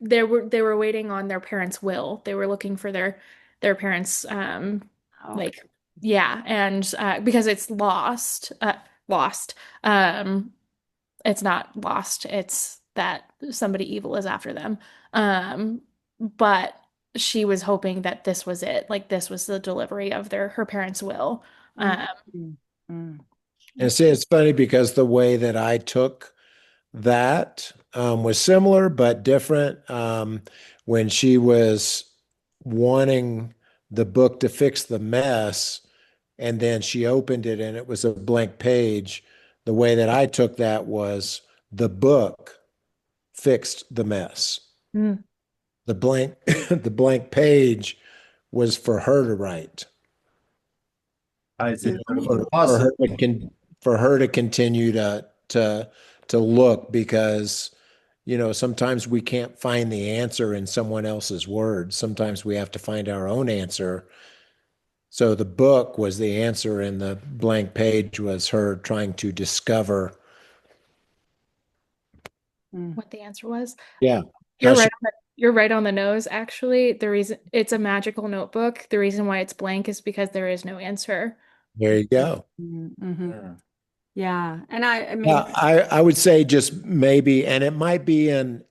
they were waiting on their parents' will. They were looking for their parents Oh. like yeah, and because it's lost. Um it's not lost. It's that somebody evil is after them. But she was hoping that this was it. Like this was the delivery of her parents' will. Mm. Um Mm. Mm. And see, it's funny because the way that I took that was similar but different. When she was wanting the book to fix the mess, and then she opened it and it was a blank page. The way that I took that was the book fixed the mess. mm, The blank the blank page was for her to write. I You see. know, for Awesome. her to for her to continue to look because sometimes we can't find the answer in someone else's words. Sometimes we have to find our own answer. So the book was the answer, and the blank page was her trying to discover. Mm. what the answer was. Yeah, You're how right she, on you're right on the nose, actually. The reason it's a magical notebook, the reason why it's blank is because there is no answer. there you go. Mm. Mhm. Yeah. Yeah. And I mean, Yeah, I would say just maybe, and it might be in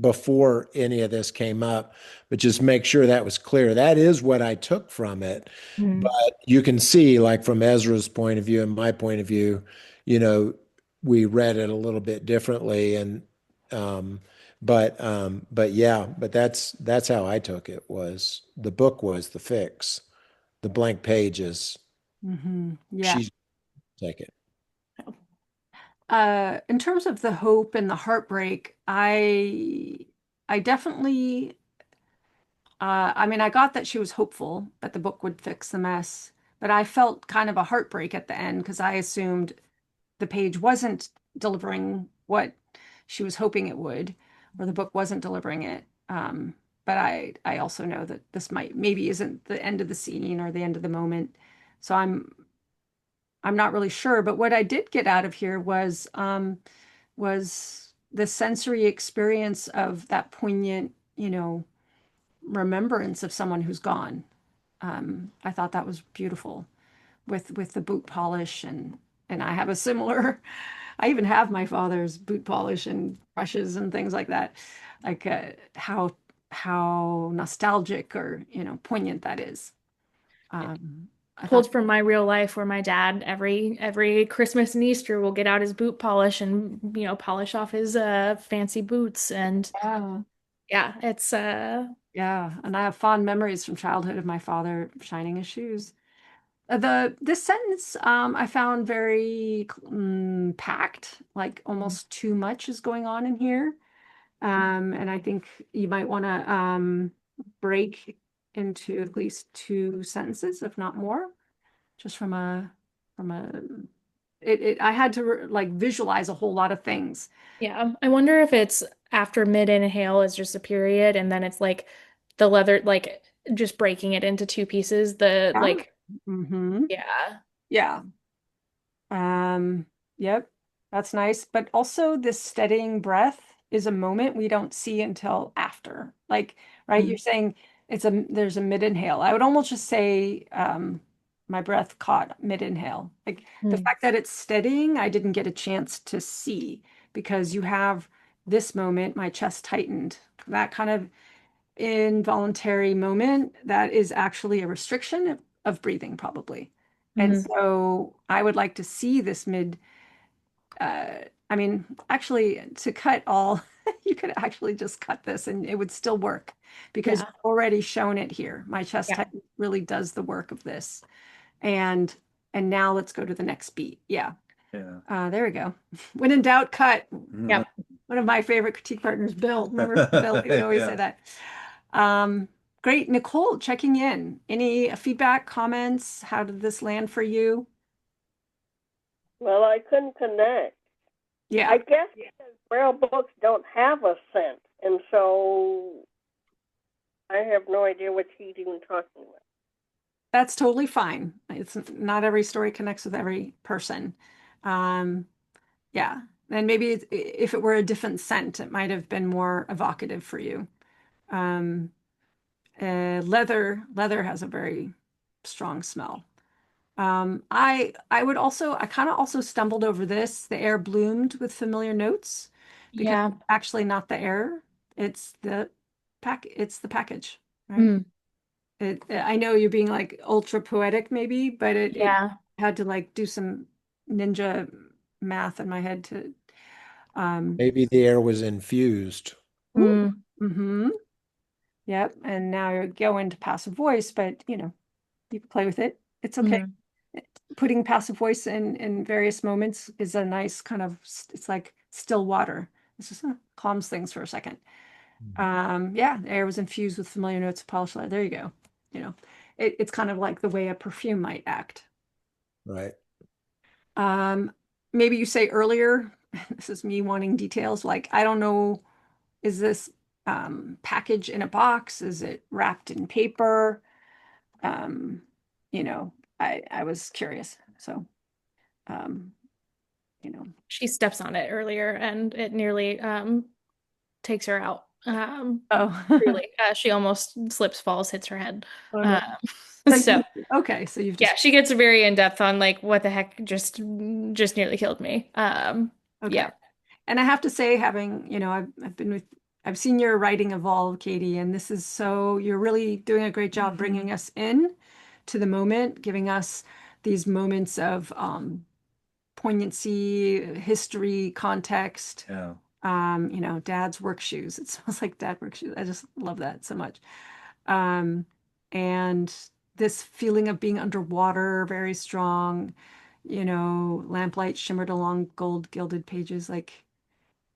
before any of this came up, but just make sure that was clear. That is what I took from it. Mm. But you can see, like from Ezra's point of view and my point of view, you know, we read it a little bit differently, and um, but yeah, but that's how I took it. Was the book was the fix, the blank pages. yeah. She's take it. In terms of the hope and the heartbreak, I definitely I mean, I got that she was hopeful that the book would fix the mess, but I felt kind of a heartbreak at the end because I assumed the page wasn't delivering what she was hoping it would, or the book wasn't delivering it. But I also know that this might maybe isn't the end of the scene or the end of the moment. So I'm not really sure. But what I did get out of here was the sensory experience of that poignant, remembrance of someone who's gone. I thought that was beautiful with the boot polish and I have a similar. I even have my father's boot polish and brushes and things like that. Like how nostalgic or poignant that is. I thought, Pulled from my real life where my dad every Christmas and Easter will get out his boot polish and polish off his fancy boots and yeah, yeah, it's yeah, and I have fond memories from childhood of my father shining his shoes. The this sentence I found very packed, like almost too much is going on in here. And I think you might want to break into at least two sentences, if not more, just from a I had to like visualize a whole lot of things. yeah. I wonder if it's after mid inhale is just a period and then it's like the leather like just breaking it into two pieces. The Yeah. like Mm-hmm. yeah. Yeah. Um, yep, that's nice. But also this steadying breath is a moment we don't see until after. Like, right, you're saying there's a mid inhale. I would almost just say my breath caught mid-inhale. Like the Mm. fact that it's steadying, I didn't get a chance to see because you have this moment, my chest tightened. That kind of involuntary moment, that is actually a restriction of breathing, probably. And Mm. so I would like to see this mid, I mean, actually, to cut all, you could actually just cut this and it would still work because Yeah. you've already shown it here. My chest Yeah. tighten really does the work of this. And now let's go to the next beat. Yeah. Yeah. There we go. When in doubt, cut. Yeah. One of my favorite critique partners, Bill. Remember Bill? He would always say that. Um, Great. Nicole, checking in. Any feedback, comments? How did this land for you? Well, I couldn't connect. Yeah. I guess because Braille books don't have a scent, and so I have no idea what he's even talking about. That's totally fine. It's not every story connects with every person. Um, yeah. And maybe if it were a different scent, it might have been more evocative for you. Um, leather has a very strong smell. I kind of also stumbled over this. The air bloomed with familiar notes because Yeah. it's actually not the air. It's it's the package, right? Mm. I know you're being like ultra poetic maybe, but it Yeah. had to like do some ninja math in my head to um Maybe the air was infused. Mm. mm-hmm. Yep. And now you're going to passive voice, but you can play with it. It's okay. Mm. Putting passive voice in various moments is a nice kind of, it's like still water. It's just calms things for a second. Yeah, the air was infused with familiar notes of polished leather. There you go. It's kind of like the way a perfume might act. Right. Um, Maybe you say earlier, this is me wanting details, like, I don't know, is this package in a box? Is it wrapped in paper? Um, I was curious. So, um, you know, She steps on it earlier and it nearly takes her out. oh, Truly. She almost slips, falls, hits her head. oh no. Um, So so okay, so you've yeah, just she gets very in depth on like what the heck just nearly killed me. okay. Yeah. And I have to say, having, I've seen your writing evolve, Katie, and this is you're really doing a great job bringing us in to the moment, giving us these moments of poignancy, history, context. Yeah. Dad's work shoes. It smells like dad work shoes. I just love that so much. Um, and this feeling of being underwater, very strong, lamplight shimmered along gold gilded pages, like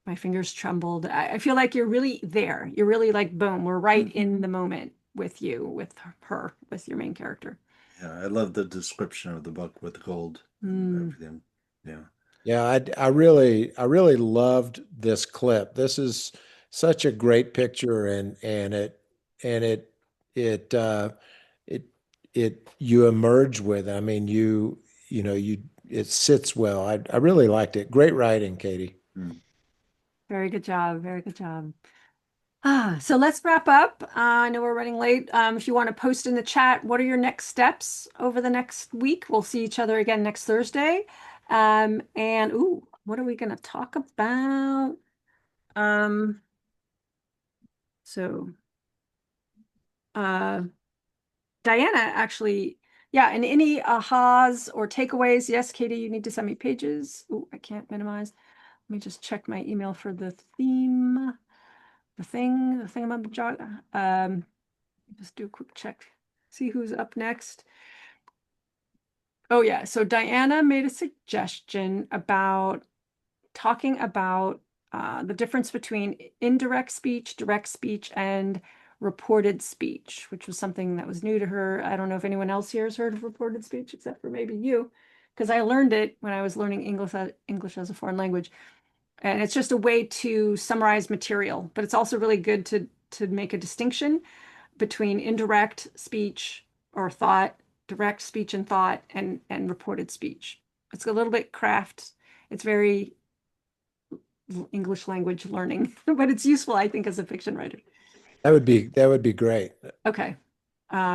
my fingers trembled. I feel like you're really there. You're really like, boom, we're right in the moment with you, with her, with your main character. Yeah. I love the description of the book with gold and Mm. everything. Yeah. Yeah, I really loved this clip. This is such a great picture, and it it it you emerge with. I mean, it sits well. I really liked it. Great writing, Katie. Mm. Very good job. Very good job. So let's wrap up. I know we're running late. If you want to post in the chat, what are your next steps over the next week? We'll see each other again next Thursday. And ooh, what are we going to talk about? Um, so uh, Diana actually, yeah, and any ahas or takeaways? Yes, Katie, you need to send me pages. Ooh, I can't minimize. Let me just check my email for the theme, the thing about the jog. Just do a quick check, see who's up next. Oh yeah, so Diana made a suggestion about talking about the difference between indirect speech, direct speech, and reported speech, which was something that was new to her. I don't know if anyone else here has heard of reported speech except for maybe you, because I learned it when I was learning English as a foreign language. And it's just a way to summarize material, but it's also really good to make a distinction between indirect speech or thought, direct speech and thought, and reported speech. It's a little bit craft. It's very English language learning, but it's useful, I think, as a fiction writer. That would be great. Okay,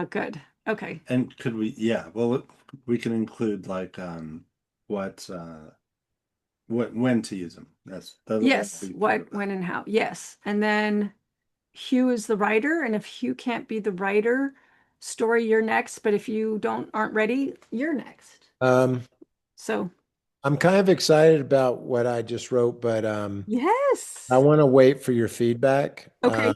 good. Okay. And could we, yeah, well, we can include like what when to use them. That'll Yes, be part what, of that. when, and how. Yes. And then Hugh is the writer, and if Hugh can't be the writer, Story, you're next. But if you aren't ready, you're next. Um, So I'm kind of excited about what I just wrote, but I yes. want to wait for your feedback. Okay.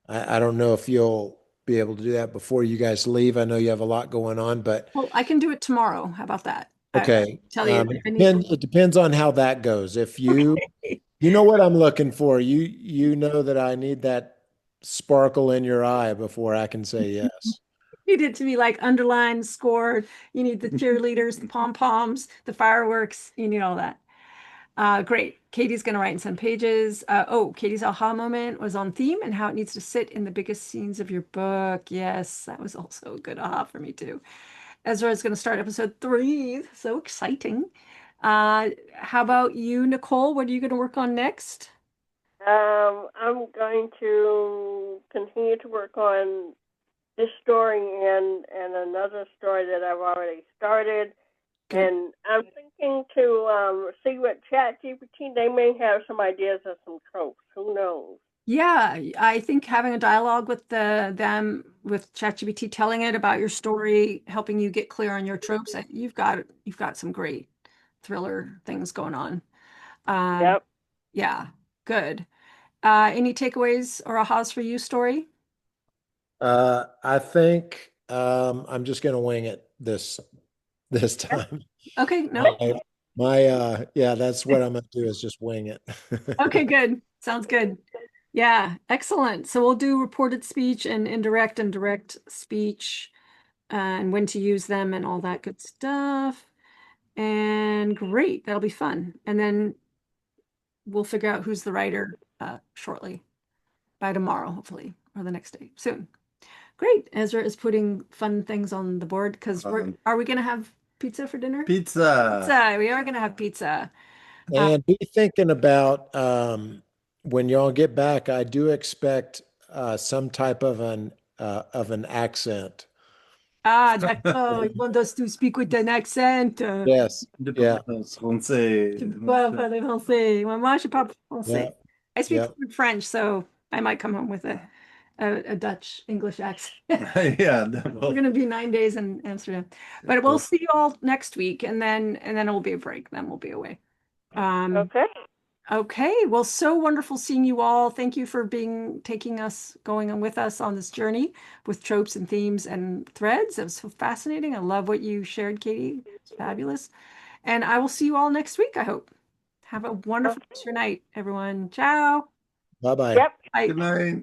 I don't know if you'll be able to do that before you guys leave. I know you have a lot going on, but Well, I can do it tomorrow. How about that? I okay. tell you if I need to. It depends on how that goes. If you Okay. you know what I'm looking for, you know that I need that sparkle in your eye before I can say yes. You did to be like underlined, scored. You need the cheerleaders, the pom poms, the fireworks. You need all that. Great. Katie's going to write in some pages. Katie's aha moment was on theme and how it needs to sit in the biggest scenes of your book. Yes, that was also a good aha for me too. Ezra is going to start episode 3. So exciting. How about you, Nicole? What are you going to work on next? I'm going to continue to work on this story and another story that I've already started. Good. And I'm thinking to see what ChatGPT, they may have some ideas of some tropes. Who knows? Yeah, I think having a dialogue with them with ChatGPT, telling it about your story, helping you get clear on your tropes. You've got some great thriller things going on. Um, Yep. yeah, good. Any takeaways or ahas for you, Story? I think I'm just going to wing it this time. Okay, no. Yeah, that's what I'm going to do is just wing it. Okay, good. Sounds good. Yeah, excellent. So we'll do reported speech and indirect and direct speech and when to use them and all that good stuff. And great, that'll be fun. And then we'll figure out who's the writer shortly by tomorrow, hopefully, or the next day, soon. Great. Ezra is putting fun things on the board because are we going to have pizza for dinner? Pizza. Pizza. We are going to have pizza. And be thinking about when y'all get back, I do expect some type of an accent. D'accord. You want us to speak with an accent. Yes. Je Yeah. parle français. Je peux pas parler français. Moi, je parle Yeah. français. I speak Yeah. French, so I might come home with a Dutch English accent. Yeah, We're going to be 9 days in Amsterdam, but we'll see you all next week, and then it will be a break. Then we'll be away. Okay. Okay. Well, so wonderful seeing you all. Thank you for taking us, going on with us on this journey with tropes and themes and threads. It was so fascinating. I love what you shared, Katie. It's fabulous. And I will see you all next week, I hope. Have a wonderful Okay. night, everyone. Ciao. Bye-bye. Yep. Bye. Good night.